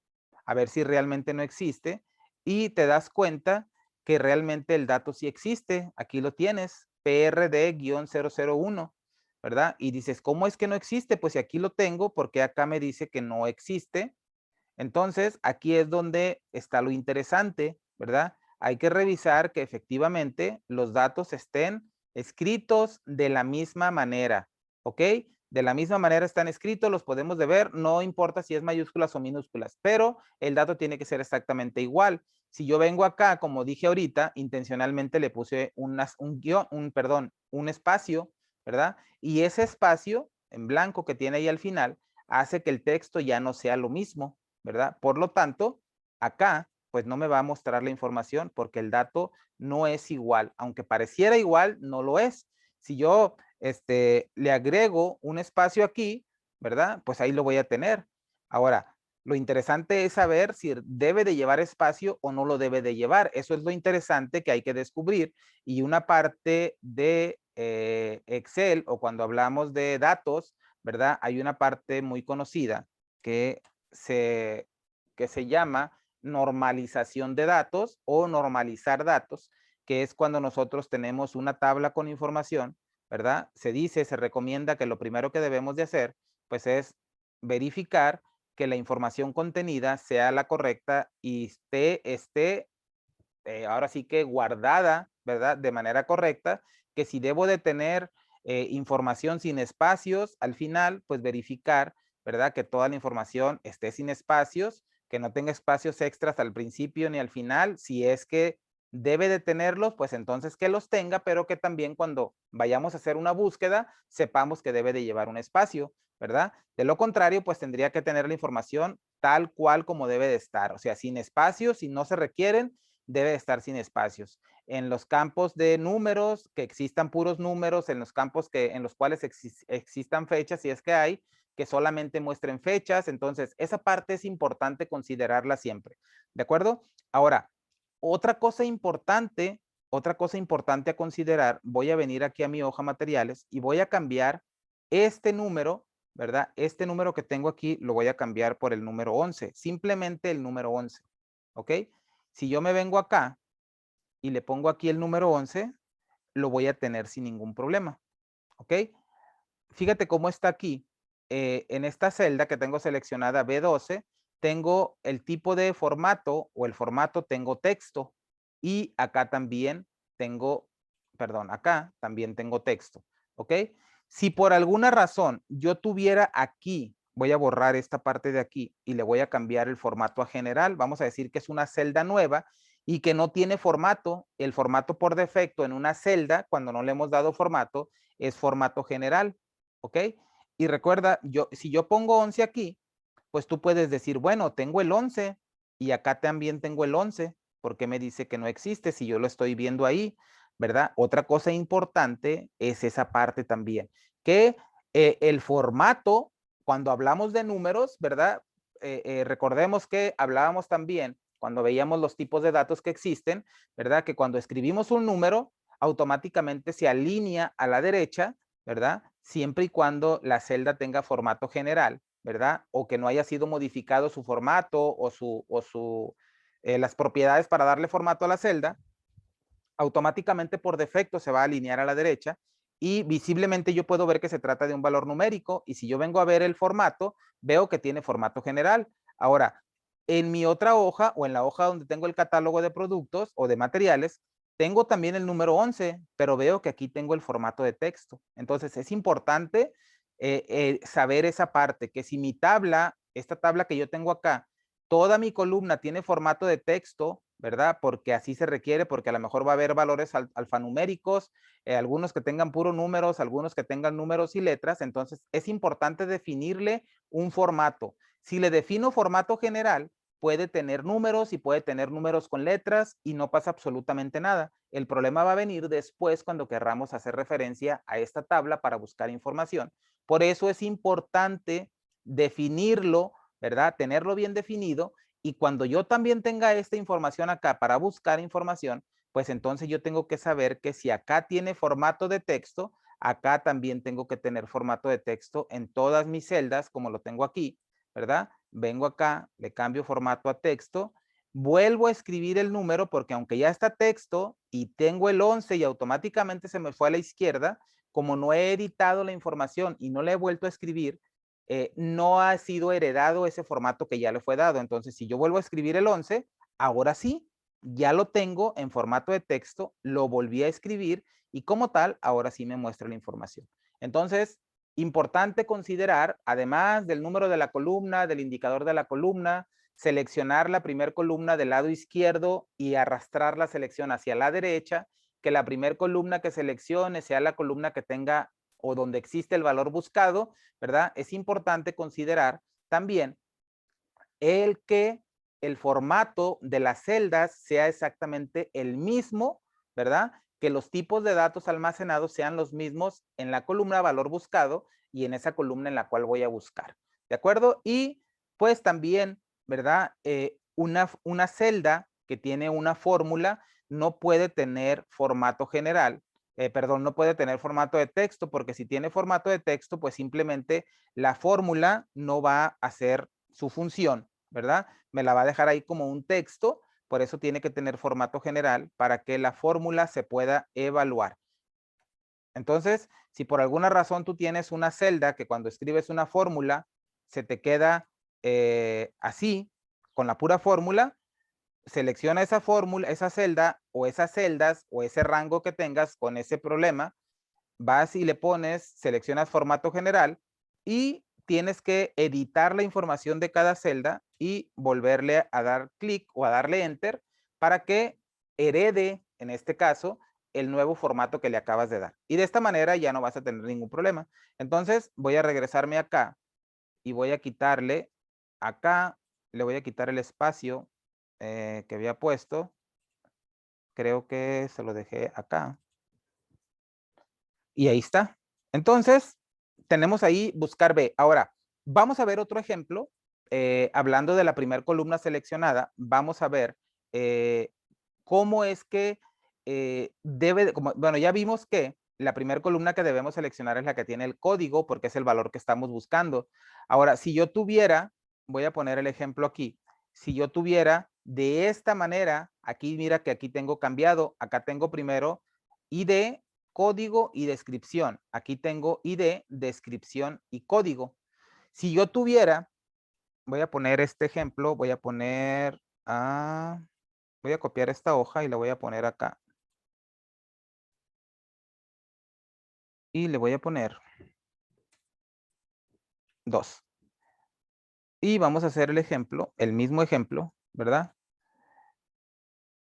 a ver si realmente no existe y te das cuenta que realmente el dato sí existe. Aquí lo tienes, PRD-001, ¿verdad? Y dices, ¿cómo es que no existe? Pues si aquí lo tengo, porque acá me dice que no existe. Entonces, aquí es donde está lo interesante, ¿verdad? Hay que revisar que efectivamente los datos estén escritos de la misma manera, ¿ok? De la misma manera están escritos, los podemos de ver, no importa si es mayúsculas o minúsculas, pero el dato tiene que ser exactamente igual. Si yo vengo acá, como dije ahorita, intencionalmente le puse un espacio, ¿verdad? Y ese espacio en blanco que tiene ahí al final hace que el texto ya no sea lo mismo, ¿verdad? Por lo tanto, acá pues no me va a mostrar la información porque el dato no es igual. Aunque pareciera igual, no lo es. Si yo le agrego un espacio aquí, ¿verdad? Pues ahí lo voy a tener. Ahora, lo interesante es saber si debe de llevar espacio o no lo debe de llevar. Eso es lo interesante que hay que descubrir. Y una parte de Excel o cuando hablamos de datos, ¿verdad? Hay una parte muy conocida que se llama normalización de datos o normalizar datos, que es cuando nosotros tenemos una tabla con información, ¿verdad? Se recomienda que lo primero que debemos de hacer, pues es verificar que la información contenida sea la correcta y esté ahora sí que guardada, ¿verdad? De manera correcta, que si debo de tener información sin espacios, al final, pues verificar, ¿verdad? Que toda la información esté sin espacios, que no tenga espacios extras al principio ni al final. Si es que debe de tenerlos, pues entonces que los tenga, pero que también cuando vayamos a hacer una búsqueda, sepamos que debe de llevar un espacio, ¿verdad? De lo contrario, pues tendría que tener la información tal cual como debe de estar, o sea, sin espacios, si no se requieren, debe estar sin espacios. En los campos de números, que existan puros números, en los campos en los cuales existan fechas, si es que hay, que solamente muestren fechas. Entonces, esa parte es importante considerarla siempre. ¿De acuerdo? Ahora, otra cosa importante a considerar, voy a venir aquí a mi hoja materiales y voy a cambiar este número, ¿verdad? Este número que tengo aquí lo voy a cambiar por el número 11, simplemente el número 11, ¿ok? Si yo me vengo acá y le pongo aquí el número 11, lo voy a tener sin ningún problema, ¿ok? Fíjate cómo está aquí. En esta celda que tengo seleccionada B12, tengo el tipo de formato o el formato tengo texto y acá también tengo, perdón, acá también tengo texto, ¿ok? Si por alguna razón yo tuviera aquí, voy a borrar esta parte de aquí y le voy a cambiar el formato a general, vamos a decir que es una celda nueva y que no tiene formato, el formato por defecto en una celda, cuando no le hemos dado formato, es formato general, ¿ok? Y recuerda, si yo pongo 11 aquí, pues tú puedes decir, bueno, tengo el 11 y acá también tengo el 11, ¿por qué me dice que no existe si yo lo estoy viendo ahí? ¿Verdad? Otra cosa importante es esa parte también, que el formato, cuando hablamos de números, ¿verdad? Recordemos que hablábamos también, cuando veíamos los tipos de datos que existen, ¿verdad? Que cuando escribimos un número, automáticamente se alinea a la derecha, ¿verdad? Siempre y cuando la celda tenga formato general, ¿verdad? O que no haya sido modificado su formato o las propiedades para darle formato a la celda, automáticamente por defecto se va a alinear a la derecha y visiblemente yo puedo ver que se trata de un valor numérico y si yo vengo a ver el formato, veo que tiene formato general. Ahora, en mi otra hoja o en la hoja donde tengo el catálogo de productos o de materiales, tengo también el número 11, pero veo que aquí tengo el formato de texto. Entonces es importante saber esa parte, que si mi tabla, esta tabla que yo tengo acá, toda mi columna tiene formato de texto, ¿verdad? Porque así se requiere, porque a lo mejor va a haber valores alfanuméricos, algunos que tengan puros números, algunos que tengan números y letras. Entonces, es importante definirle un formato. Si le defino formato general, puede tener números y puede tener números con letras y no pasa absolutamente nada. El problema va a venir después cuando querramos hacer referencia a esta tabla para buscar información. Por eso es importante definirlo, ¿verdad? Tenerlo bien definido y cuando yo también tenga esta información acá para buscar información, pues entonces yo tengo que saber que si acá tiene formato de texto, acá también tengo que tener formato de texto en todas mis celdas, como lo tengo aquí, ¿verdad? Vengo acá, le cambio formato a texto, vuelvo a escribir el número porque aunque ya está texto y tengo el 11 y automáticamente se me fue a la izquierda, como no he editado la información y no le he vuelto a escribir, no ha sido heredado ese formato que ya le fue dado. Entonces, si yo vuelvo a escribir el 11, ahora sí, ya lo tengo en formato de texto, lo volví a escribir y como tal, ahora sí me muestra la información. Entonces, importante considerar, además del número de la columna, del indicador de la columna, seleccionar la primera columna del lado izquierdo y arrastrar la selección hacia la derecha, que la primera columna que seleccione sea la columna que tenga o donde existe el valor buscado, ¿verdad? Es importante considerar también el que el formato de las celdas sea exactamente el mismo, ¿verdad? Que los tipos de datos almacenados sean los mismos en la columna valor buscado y en esa columna en la cual voy a buscar, ¿de acuerdo? Y pues también, ¿verdad? Una celda que tiene una fórmula no puede tener formato general, perdón, no puede tener formato de texto, porque si tiene formato de texto, pues simplemente la fórmula no va a hacer su función, ¿verdad? Me la va a dejar ahí como un texto, por eso tiene que tener formato general para que la fórmula se pueda evaluar. Entonces, si por alguna razón tú tienes una celda que cuando escribes una fórmula se te queda así, con la pura fórmula, selecciona esa fórmula, esa celda o esas celdas o ese rango que tengas con ese problema, vas y le pones, seleccionas formato general y tienes que editar la información de cada celda y volverle a dar clic o a darle enter para que herede, en este caso, el nuevo formato que le acabas de dar. Y de esta manera ya no vas a tener ningún problema. Entonces voy a regresarme acá y voy a quitarle acá, le voy a quitar el espacio que había puesto. Creo que se lo dejé acá. Y ahí está. Entonces, tenemos ahí buscar B. Ahora, vamos a ver otro ejemplo. Hablando de la primera columna seleccionada, vamos a ver cómo es que bueno, ya vimos que la primera columna que debemos seleccionar es la que tiene el código porque es el valor que estamos buscando. Ahora, si yo tuviera, voy a poner el ejemplo aquí, si yo tuviera de esta manera, aquí mira que aquí tengo cambiado, acá tengo primero ID, código y descripción. Aquí tengo ID, descripción y código. Si yo tuviera, voy a poner este ejemplo, voy a poner, voy a copiar esta hoja y la voy a poner acá. Y le voy a poner 2. Y vamos a hacer el ejemplo, el mismo ejemplo, ¿verdad?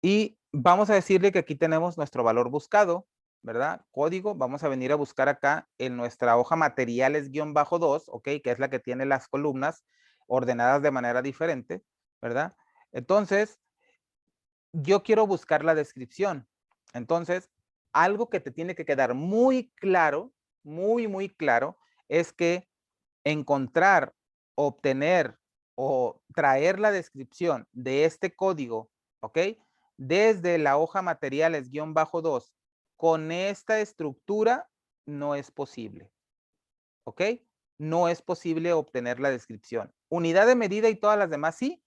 Y vamos a decirle que aquí tenemos nuestro valor buscado, ¿verdad? Código, vamos a venir a buscar acá en nuestra hoja materiales-2, ¿ok? Que es la que tiene las columnas ordenadas de manera diferente, ¿verdad? Entonces, yo quiero buscar la descripción. Entonces, algo que te tiene que quedar muy claro, muy claro, es que encontrar, obtener o traer la descripción de este código, ¿ok? Desde la hoja materiales-2 con esta estructura no es posible, ¿ok? No es posible obtener la descripción. Unidad de medida y todas las demás sí,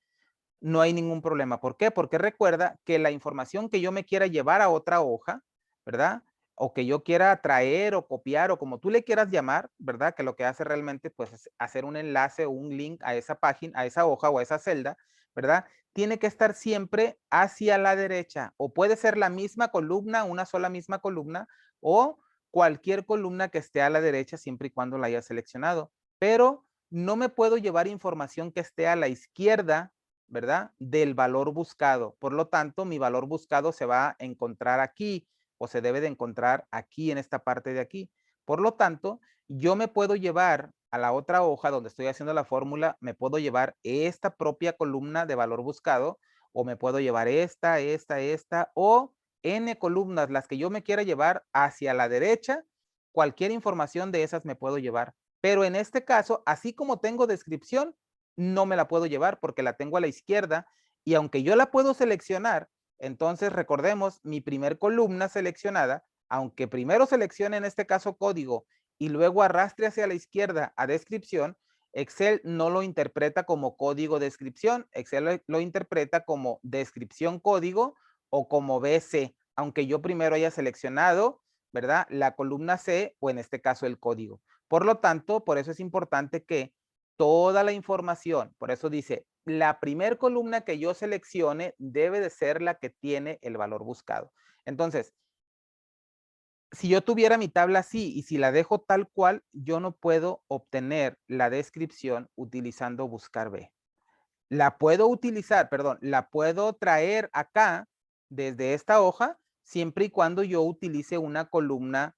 no hay ningún problema. ¿Por qué? Porque recuerda que la información que yo me quiera llevar a otra hoja, ¿verdad? O que yo quiera traer o copiar o como tú le quieras llamar, ¿verdad? Que lo que hace realmente pues es hacer un enlace o un link a esa página, a esa hoja o a esa celda, ¿verdad? Tiene que estar siempre hacia la derecha o puede ser la misma columna, una sola misma columna o cualquier columna que esté a la derecha siempre y cuando la haya seleccionado. Pero no me puedo llevar información que esté a la izquierda, ¿verdad? Del valor buscado. Por lo tanto, mi valor buscado se va a encontrar aquí o se debe de encontrar aquí en esta parte de aquí. Por lo tanto, yo me puedo llevar a la otra hoja donde estoy haciendo la fórmula, me puedo llevar esta propia columna de valor buscado o me puedo llevar esta o n columnas, las que yo me quiera llevar hacia la derecha, cualquier información de esas me puedo llevar. Pero en este caso, así como tengo descripción, no me la puedo llevar porque la tengo a la izquierda y aunque yo la puedo seleccionar, entonces recordemos mi primer columna seleccionada, aunque primero seleccione en este caso código y luego arrastre hacia la izquierda a descripción, Excel no lo interpreta como código descripción, Excel lo interpreta como descripción código o como BC, aunque yo primero haya seleccionado, ¿verdad? La columna C o en este caso el código. Por lo tanto, por eso es importante que toda la información, por eso dice, la primer columna que yo seleccione debe de ser la que tiene el valor buscado. Entonces, si yo tuviera mi tabla así y si la dejo tal cual, yo no puedo obtener la descripción utilizando buscar B. La puedo utilizar, perdón, la puedo traer acá desde esta hoja siempre y cuando yo utilice una columna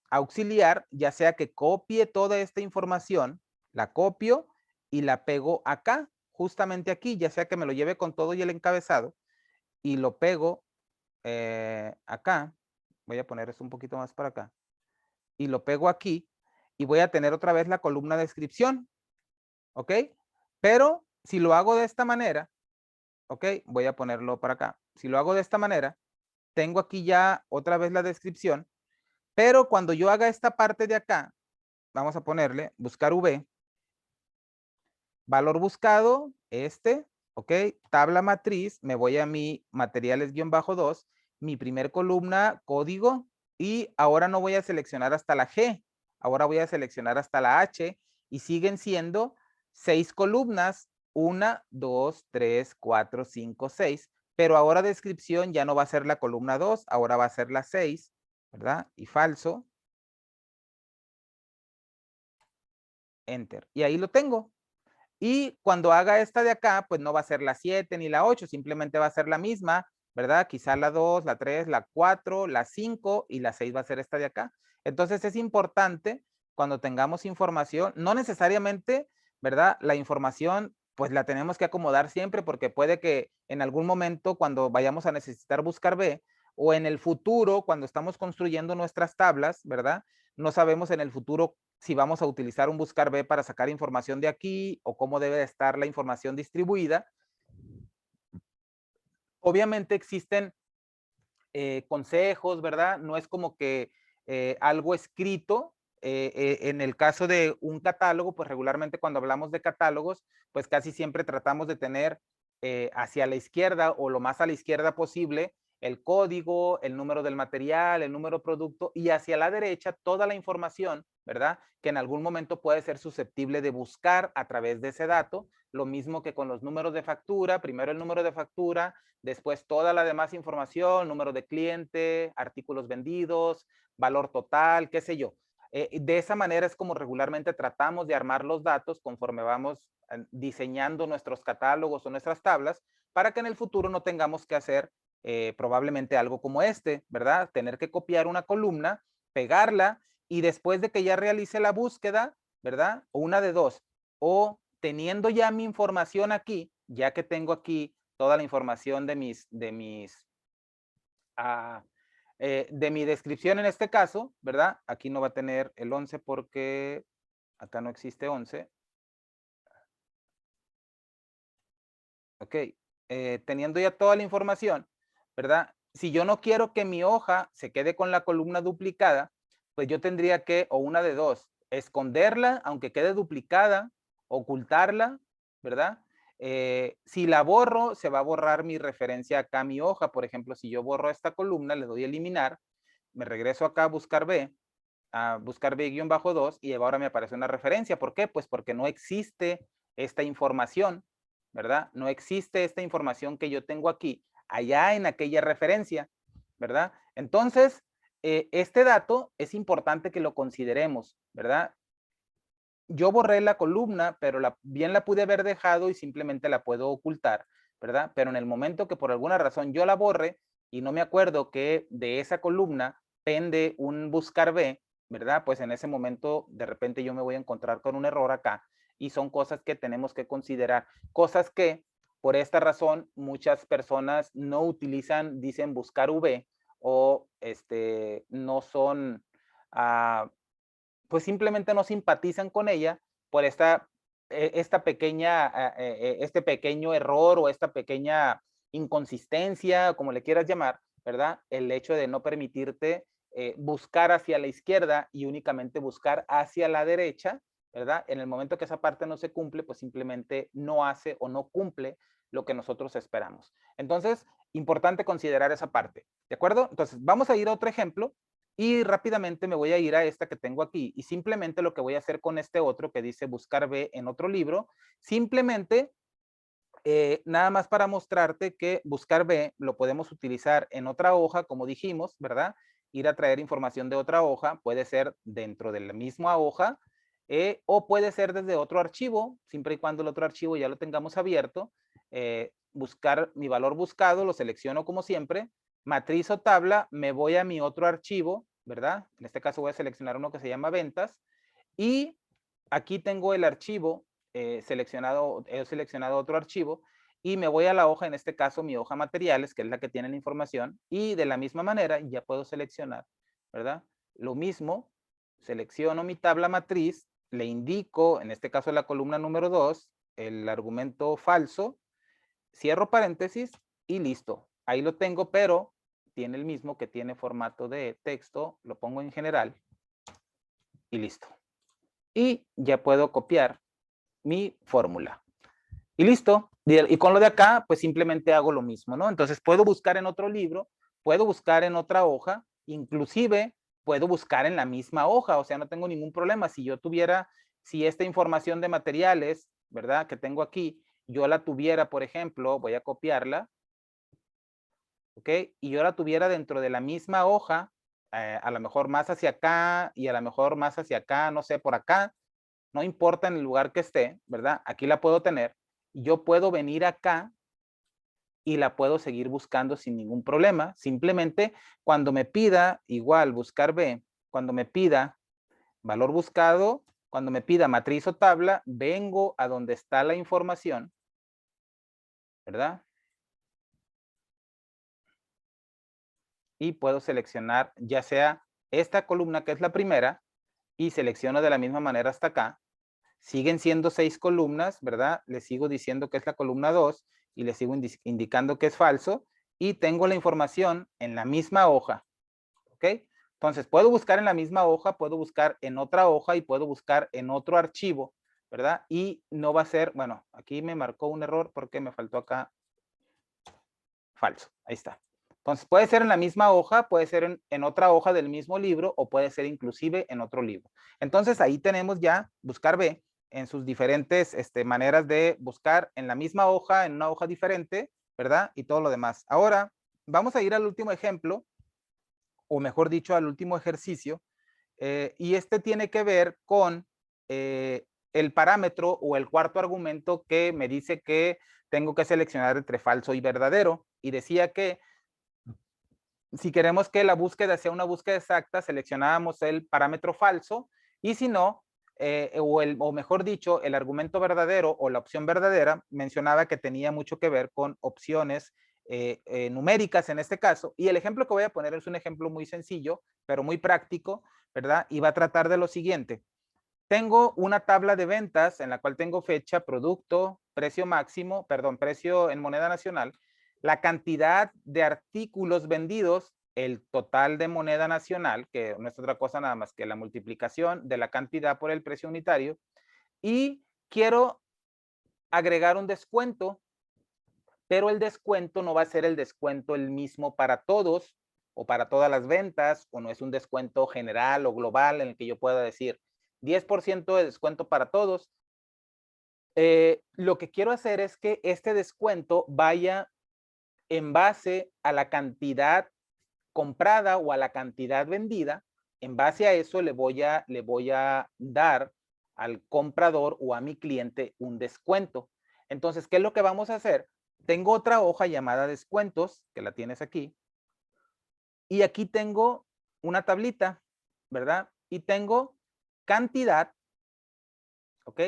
auxiliar, ya sea que copie toda esta información, la copio y la pego acá justamente aquí, ya sea que me lo lleve con todo y el encabezado y lo pego acá. Voy a poner esto un poquito más para acá. Y lo pego aquí y voy a tener otra vez la columna de descripción. ¿Ok? Pero si lo hago de esta manera, ¿ok? Voy a ponerlo para acá. Si lo hago de esta manera, tengo aquí ya otra vez la descripción, pero cuando yo haga esta parte de acá, vamos a ponerle buscar V, valor buscado, ¿ok? Tabla matriz, me voy a mi materiales-2, mi primer columna, código, y ahora no voy a seleccionar hasta la G, ahora voy a seleccionar hasta la H, y siguen siendo 6 columnas, 1, 2, 3, 4, 5, 6, pero ahora descripción ya no va a ser la columna 2, ahora va a ser la 6, ¿verdad? Y falso. Enter. Y ahí lo tengo. Y cuando haga esta de acá, pues no va a ser la 7 ni la 8, simplemente va a ser la misma, ¿verdad? Quizá la 2, la 3, la 4, la 5 y la 6 va a ser esta de acá. Entonces es importante cuando tengamos información, no necesariamente, ¿verdad? La información pues la tenemos que acomodar siempre porque puede que en algún momento cuando vayamos a necesitar buscar B o en el futuro cuando estamos construyendo nuestras tablas, ¿verdad? No sabemos en el futuro si vamos a utilizar un buscar B para sacar información de aquí o cómo debe estar la información distribuida. Obviamente existen consejos, ¿verdad? No es como que algo escrito. En el caso de un catálogo, pues regularmente cuando hablamos de catálogos, pues casi siempre tratamos de tener hacia la izquierda o lo más a la izquierda posible el código, el número del material, el número producto y hacia la derecha toda la información, ¿verdad? Que en algún momento puede ser susceptible de buscar a través de ese dato. Lo mismo que con los números de factura, primero el número de factura, después toda la demás información, número de cliente, artículos vendidos, valor total, qué sé yo. De esa manera es como regularmente tratamos de armar los datos conforme vamos diseñando nuestros catálogos o nuestras tablas para que en el futuro no tengamos que hacer probablemente algo como ¿verdad? Tener que copiar una columna, pegarla y después de que ya realice la búsqueda, ¿verdad? Una de dos. O teniendo ya mi información aquí, ya que tengo aquí toda la información de de mi descripción en este caso, ¿verdad? Aquí no va a tener el 11 porque acá no existe 11. Ok, teniendo ya toda la información, ¿verdad? Si yo no quiero que mi hoja se quede con la columna duplicada, pues yo tendría que, o una de dos, esconderla, aunque quede duplicada, ocultarla, ¿verdad? Si la borro, se va a borrar mi referencia acá a mi hoja. Por ejemplo, si yo borro esta columna, le doy a eliminar, me regreso acá a buscar B-2 y ahora me aparece una referencia. ¿Por qué? Pues porque no existe esta información, ¿verdad? No existe esta información que yo tengo aquí, allá en aquella referencia, ¿verdad? Entonces, este dato es importante que lo consideremos, ¿verdad? Yo borré la columna, pero bien la pude haber dejado y simplemente la puedo ocultar, ¿verdad? Pero en el momento que por alguna razón yo la borre y no me acuerdo que de esa columna pende un buscar B, ¿verdad? Pues en ese momento de repente yo me voy a encontrar con un error acá y son cosas que tenemos que considerar, cosas que por esta razón muchas personas no utilizan, dicen buscar V o no son pues simplemente no simpatizan con ella por esta pequeña, este pequeño error o esta pequeña inconsistencia, como le quieras llamar, ¿verdad? El hecho de no permitirte buscar hacia la izquierda y únicamente buscar hacia la derecha, ¿verdad? En el momento que esa parte no se cumple, pues simplemente no hace o no cumple lo que nosotros esperamos. Entonces, importante considerar esa parte, ¿de acuerdo? Entonces, vamos a ir a otro ejemplo y rápidamente me voy a ir a esta que tengo aquí y simplemente lo que voy a hacer con este otro que dice buscar B en otro libro, simplemente nada más para mostrarte que buscar B lo podemos utilizar en otra hoja, como dijimos, ¿verdad? Ir a traer información de otra hoja, puede ser dentro de la misma hoja o puede ser desde otro archivo, siempre y cuando el otro archivo ya lo tengamos abierto. Buscar mi valor buscado, lo selecciono como siempre, matriz o tabla, me voy a mi otro archivo, ¿verdad? En este caso voy a seleccionar uno que se llama ventas y aquí tengo el archivo he seleccionado otro archivo y me voy a la hoja, en este caso mi hoja materiales, que es la que tiene la información, y de la misma manera ya puedo seleccionar, ¿verdad? Lo mismo, selecciono mi tabla matriz, le indico, en este caso la columna número 2, el argumento falso, cierro paréntesis y listo. Ahí lo tengo, pero tiene el mismo que tiene formato de texto, lo pongo en general y listo. Y ya puedo copiar mi fórmula. Y listo. Y con lo de acá, pues simplemente hago lo mismo, ¿no? Entonces puedo buscar en otro libro, puedo buscar en otra hoja, inclusive puedo buscar en la misma hoja, o sea, no tengo ningún problema. Si yo tuviera, si esta información de materiales, ¿verdad? Que tengo aquí, yo la tuviera, por ejemplo, voy a copiarla, ¿ok? Y yo la tuviera dentro de la misma hoja, a lo mejor más hacia acá y a lo mejor más hacia acá, no sé, por acá, no importa en el lugar que esté, ¿verdad? Aquí la puedo tener. Yo puedo venir acá y la puedo seguir buscando sin ningún problema. Simplemente cuando me pida, igual, buscar B, cuando me pida valor buscado, cuando me pida matriz o tabla, vengo a donde está la información, ¿verdad? Y puedo seleccionar ya sea esta columna que es la primera y selecciono de la misma manera hasta acá. Siguen siendo 6 columnas, ¿verdad? Le sigo diciendo que es la columna 2 y le sigo indicando que es falso y tengo la información en la misma hoja, ¿ok? Entonces, puedo buscar en la misma hoja, puedo buscar en otra hoja y puedo buscar en otro archivo, ¿verdad? Y no va a ser, bueno, aquí me marcó un error porque me faltó acá falso, ahí está. Entonces, puede ser en la misma hoja, puede ser en otra hoja del mismo libro o puede ser inclusive en otro libro. Entonces, ahí tenemos ya buscar B en sus diferentes maneras de buscar en la misma hoja, en una hoja diferente, ¿verdad? Y todo lo demás. Ahora, vamos a ir al último ejemplo, o mejor dicho, al último ejercicio, y este tiene que ver con el parámetro o el cuarto argumento que me dice que tengo que seleccionar entre falso y verdadero. Y decía que si queremos que la búsqueda sea una búsqueda exacta, seleccionábamos el parámetro falso y si no, o mejor dicho, el argumento verdadero o la opción verdadera mencionaba que tenía mucho que ver con opciones numéricas en este caso. Y el ejemplo que voy a poner es un ejemplo muy sencillo, pero muy práctico, ¿verdad? Y va a tratar de lo siguiente. Tengo una tabla de ventas en la cual tengo fecha, producto, precio máximo, perdón, precio en moneda nacional, la cantidad de artículos vendidos, el total de moneda nacional, que no es otra cosa nada más que la multiplicación de la cantidad por el precio unitario, y quiero agregar un descuento, pero el descuento no va a ser el descuento el mismo para todos o para todas las ventas, o no es un descuento general o global en el que yo pueda decir 10% de descuento para todos. Lo que quiero hacer es que este descuento vaya en base a la cantidad comprada o a la cantidad vendida. En base a eso le voy a dar al comprador o a mi cliente un descuento. Entonces, ¿qué es lo que vamos a hacer? Tengo otra hoja llamada descuentos, que la tienes aquí, y aquí tengo una tablita, ¿verdad? Y tengo cantidad, ¿ok?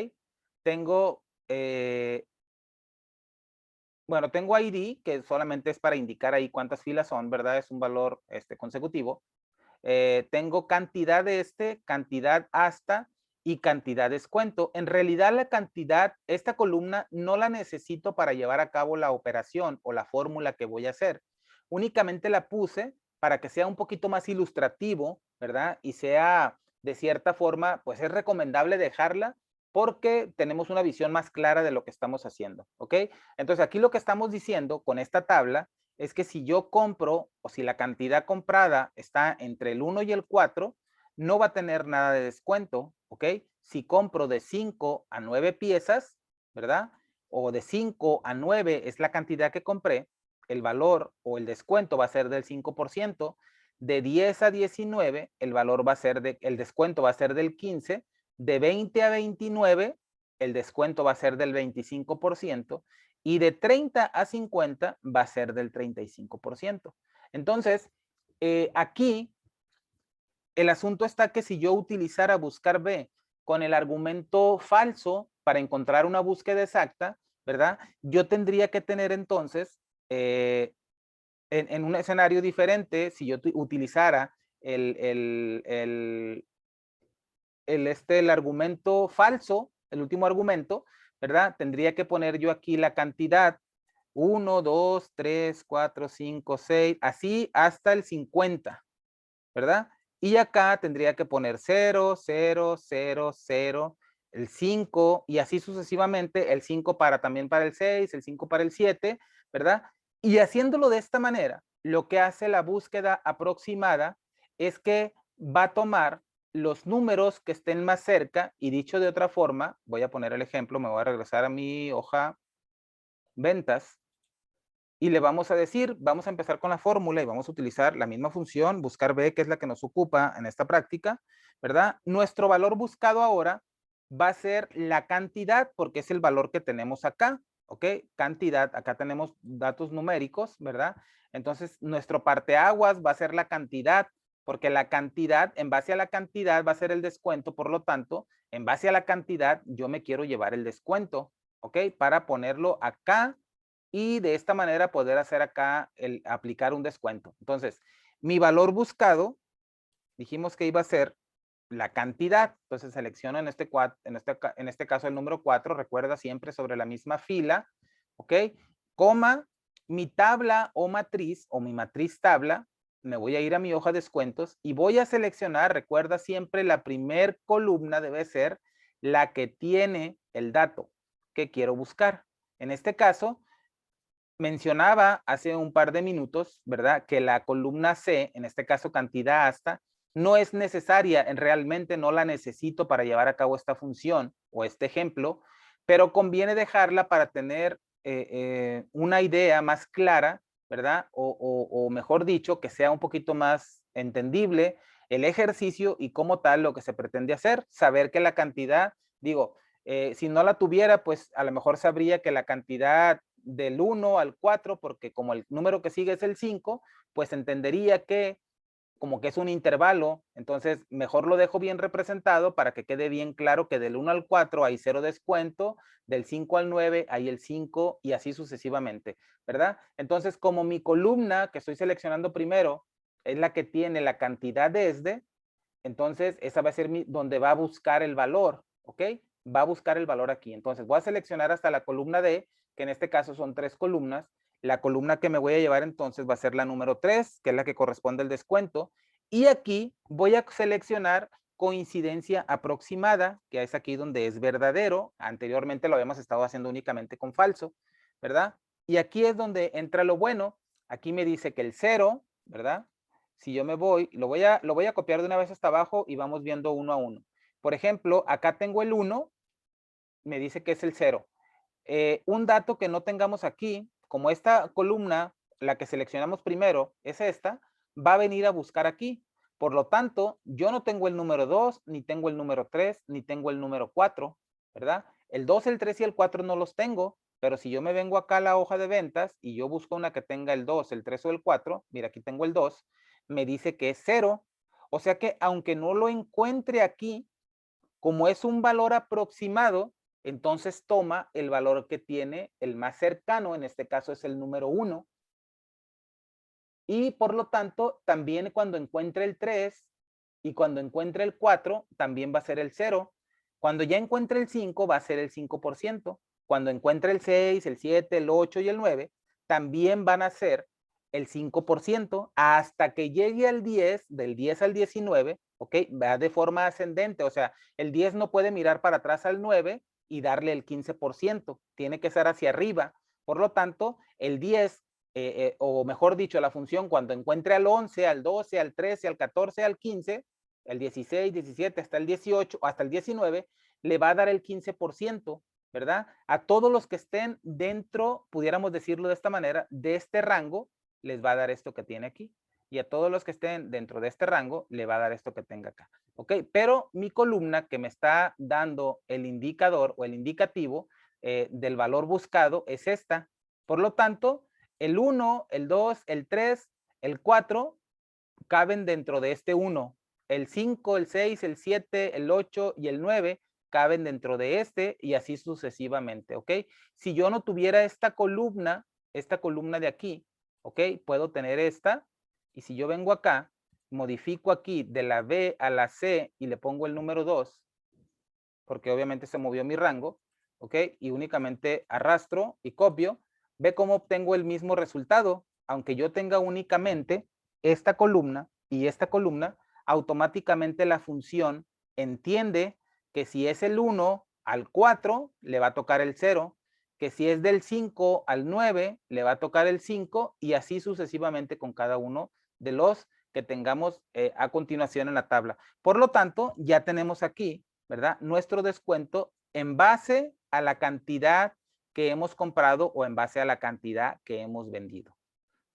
Tengo, bueno, tengo ID, que solamente es para indicar ahí cuántas filas son, ¿verdad? Es un valor consecutivo. Tengo cantidad de cantidad hasta y cantidad descuento. En realidad la cantidad, esta columna no la necesito para llevar a cabo la operación o la fórmula que voy a hacer. Únicamente la puse para que sea un poquito más ilustrativo, ¿verdad? Y sea de cierta forma, pues es recomendable dejarla porque tenemos una visión más clara de lo que estamos haciendo, ¿ok? Entonces aquí lo que estamos diciendo con esta tabla es que si yo compro o si la cantidad comprada está entre el 1 y el 4, no va a tener nada de descuento, ¿ok? Si compro de 5 a 9 piezas, ¿verdad? O de 5 a 9 es la cantidad que compré, el valor o el descuento va a ser del 5%, de 10 a 19 el valor va a ser el descuento va a ser del 15, de 20 a 29 el descuento va a ser del 25% y de 30 a 50 va a ser del 35%. Entonces, aquí el asunto está que si yo utilizara buscar B con el argumento falso, para encontrar una búsqueda exacta, ¿verdad? Yo tendría que tener entonces, en un escenario diferente, si yo utilizara el argumento falso, el último argumento, ¿verdad? Tendría que poner yo aquí la cantidad 1, 2, 3, 4, 5, 6, así hasta el 50, ¿verdad? Y acá tendría que poner 0, 0, 0, 0, el 5 y así sucesivamente, el 5 también para el 6, el 5 para el 7, ¿verdad? Y haciéndolo de esta manera, lo que hace la búsqueda aproximada es que va a tomar los números que estén más cerca y dicho de otra forma, voy a poner el ejemplo, me voy a regresar a mi hoja ventas y le vamos a decir, vamos a empezar con la fórmula y vamos a utilizar la misma función, buscar B, que es la que nos ocupa en esta práctica, ¿verdad? Nuestro valor buscado ahora va a ser la cantidad, porque es el valor que tenemos acá, ¿ok? Cantidad, acá tenemos datos numéricos, ¿verdad? Entonces, nuestro parteaguas va a ser la cantidad, porque la cantidad, en base a la cantidad va a ser el descuento, por lo tanto, en base a la cantidad, yo me quiero llevar el descuento, ¿ok? Para ponerlo acá y de esta manera poder hacer acá, aplicar un descuento. Entonces, mi valor buscado, dijimos que iba a ser la cantidad. Entonces selecciono en este caso el número 4, recuerda siempre sobre la misma fila, ¿ok? Coma, mi tabla o mi matriz tabla, me voy a ir a mi hoja de descuentos y voy a seleccionar, recuerda siempre la primer columna debe ser la que tiene el dato que quiero buscar. En este caso, mencionaba hace un par de minutos, ¿verdad? Que la columna C, en este caso cantidad hasta, no es necesaria, realmente no la necesito para llevar a cabo esta función o este ejemplo, pero conviene dejarla para tener una idea más clara, ¿verdad? O mejor dicho, que sea un poquito más entendible el ejercicio y como tal lo que se pretende hacer, saber que la cantidad, digo, si no la tuviera, pues a lo mejor sabría que la cantidad del 1 al 4, porque como el número que sigue es el 5, pues entendería que como que es un intervalo, entonces mejor lo dejo bien representado para que quede bien claro que del 1 al 4 hay 0 descuento, del 5 al 9 hay el 5 y así sucesivamente, ¿verdad? Entonces, como mi columna que estoy seleccionando primero es la que tiene la cantidad desde, entonces esa va a ser donde va a buscar el valor, ¿ok? Va a buscar el valor aquí. Entonces voy a seleccionar hasta la columna D, que en este caso son 3 columnas. La columna que me voy a llevar entonces va a ser la número 3, que es la que corresponde al descuento. Y aquí voy a seleccionar coincidencia aproximada, que es aquí donde es verdadero. Anteriormente lo habíamos estado haciendo únicamente con falso, ¿verdad? Y aquí es donde entra lo bueno. Aquí me dice que el 0, ¿verdad? Si yo me voy, lo voy a copiar de una vez hasta abajo y vamos viendo uno a uno. Por ejemplo, acá tengo el 1, me dice que es el 0. Un dato que no tengamos aquí, como esta columna, la que seleccionamos primero, es esta, va a venir a buscar aquí. Por lo tanto, yo no tengo el número 2, ni tengo el número 3, ni tengo el número 4, ¿verdad? El 2, el 3 y el 4 no los tengo, pero si yo me vengo acá a la hoja de ventas y yo busco una que tenga el 2, el 3 o el 4, mira, aquí tengo el 2, me dice que es 0. O sea que aunque no lo encuentre aquí, como es un valor aproximado, entonces toma el valor que tiene el más cercano, en este caso es el número 1. Y por lo tanto, también cuando encuentre el 3 y cuando encuentre el 4, también va a ser el 0. Cuando ya encuentre el 5, va a ser el 5%. Cuando encuentre el 6, el 7, el 8 y el 9, también van a ser el 5% hasta que llegue al 10, del 10 al 19, ¿ok? Va de forma ascendente, o sea, el 10 no puede mirar para atrás al 9 y darle el 15%, tiene que ser hacia arriba. Por lo tanto, el 10 o mejor dicho, la función cuando encuentre al 11, al 12, al 13, al 14, al 15, el 16, 17, hasta el 18, hasta el 19, le va a dar el 15%, ¿verdad? A todos los que estén dentro, pudiéramos decirlo de esta manera, de este rango, les va a dar esto que tiene aquí. Y a todos los que estén dentro de este rango, le va a dar esto que tenga acá. ¿Ok? Pero mi columna que me está dando el indicador o el indicativo del valor buscado es esta. Por lo tanto, el 1, el 2, el 3, el 4 caben dentro de este 1. El 5, el 6, el 7, el 8 y el 9 caben dentro de este y así sucesivamente, ¿ok? Si yo no tuviera esta columna de aquí, ¿ok? Puedo tener esta y si yo vengo acá, modifico aquí de la B a la C y le pongo el número 2, porque obviamente se movió mi rango, ¿ok? Y únicamente arrastro y copio, ve cómo obtengo el mismo resultado, aunque yo tenga únicamente esta columna y esta columna, automáticamente la función entiende que si es el 1 al 4, le va a tocar el 0, que si es del 5 al 9, le va a tocar el 5 y así sucesivamente con cada uno de los que tengamos a continuación en la tabla. Por lo tanto, ya tenemos aquí, ¿verdad? Nuestro descuento en base a la cantidad que hemos comprado o en base a la cantidad que hemos vendido.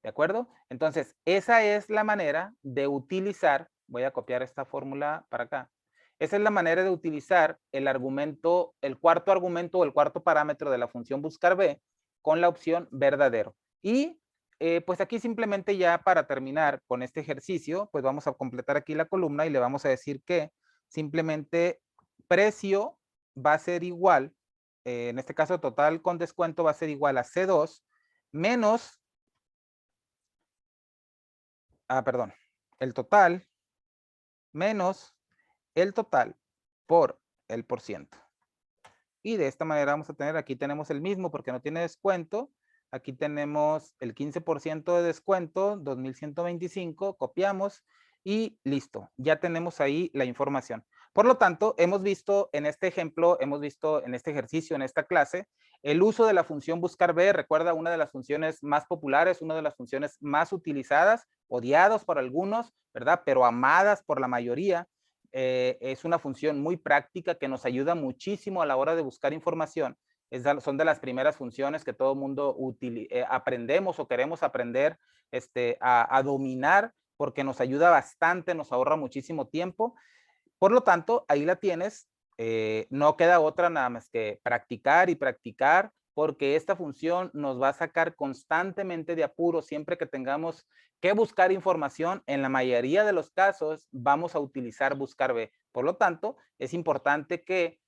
¿De acuerdo? Entonces, esa es la manera de utilizar, voy a copiar esta fórmula para acá. Esa es la manera de utilizar el argumento, el cuarto argumento o el cuarto parámetro de la función buscar B con la opción verdadero. Y pues aquí simplemente ya para terminar con este ejercicio, pues vamos a completar aquí la columna y le vamos a decir que simplemente precio va a ser igual, en este caso total con descuento va a ser igual a C2 menos, perdón, el total menos el total por el por ciento. Y de esta manera vamos a tener, aquí tenemos el mismo porque no tiene descuento. Aquí tenemos el 15% de descuento, 2,125, copiamos y listo. Ya tenemos ahí la información. Por lo tanto, hemos visto en este ejemplo, hemos visto en este ejercicio, en esta clase, el uso de la función buscar B. Recuerda, una de las funciones más populares, una de las funciones más utilizadas, odiados por algunos, ¿verdad? Pero amadas por la mayoría. Es una función muy práctica que nos ayuda muchísimo a la hora de buscar información. Son de las primeras funciones que todo mundo aprendemos o queremos aprender a dominar porque nos ayuda bastante, nos ahorra muchísimo tiempo. Por lo tanto, ahí la tienes. No queda otra nada más que practicar y practicar porque esta función nos va a sacar constantemente de apuro siempre que tengamos que buscar información. En la mayoría de los casos vamos a utilizar buscar B. Por lo tanto, es importante que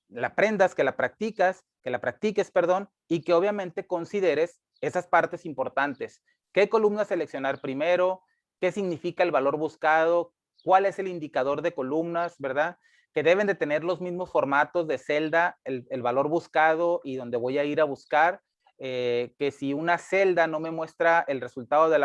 la aprendas, que la practiques, perdón, y que obviamente consideres esas partes importantes. ¿Qué columna seleccionar primero? ¿Qué significa el valor buscado? ¿Cuál es el indicador de columnas, verdad? Que deben de tener los mismos formatos de celda, el valor buscado y donde voy a ir a buscar. Que si una celda no me muestra el resultado de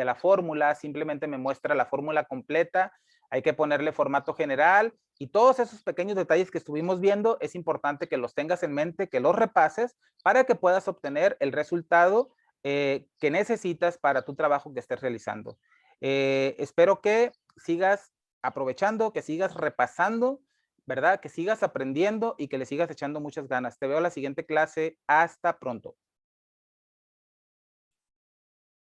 la fórmula, simplemente me muestra la fórmula completa, hay que ponerle formato general y todos esos pequeños detalles que estuvimos viendo, es importante que los tengas en mente, que los repases para que puedas obtener el resultado que necesitas para tu trabajo que estés realizando. Espero que sigas aprovechando, que sigas repasando, ¿verdad? Que sigas aprendiendo y que le sigas echando muchas ganas. Te veo en la siguiente clase. Hasta pronto.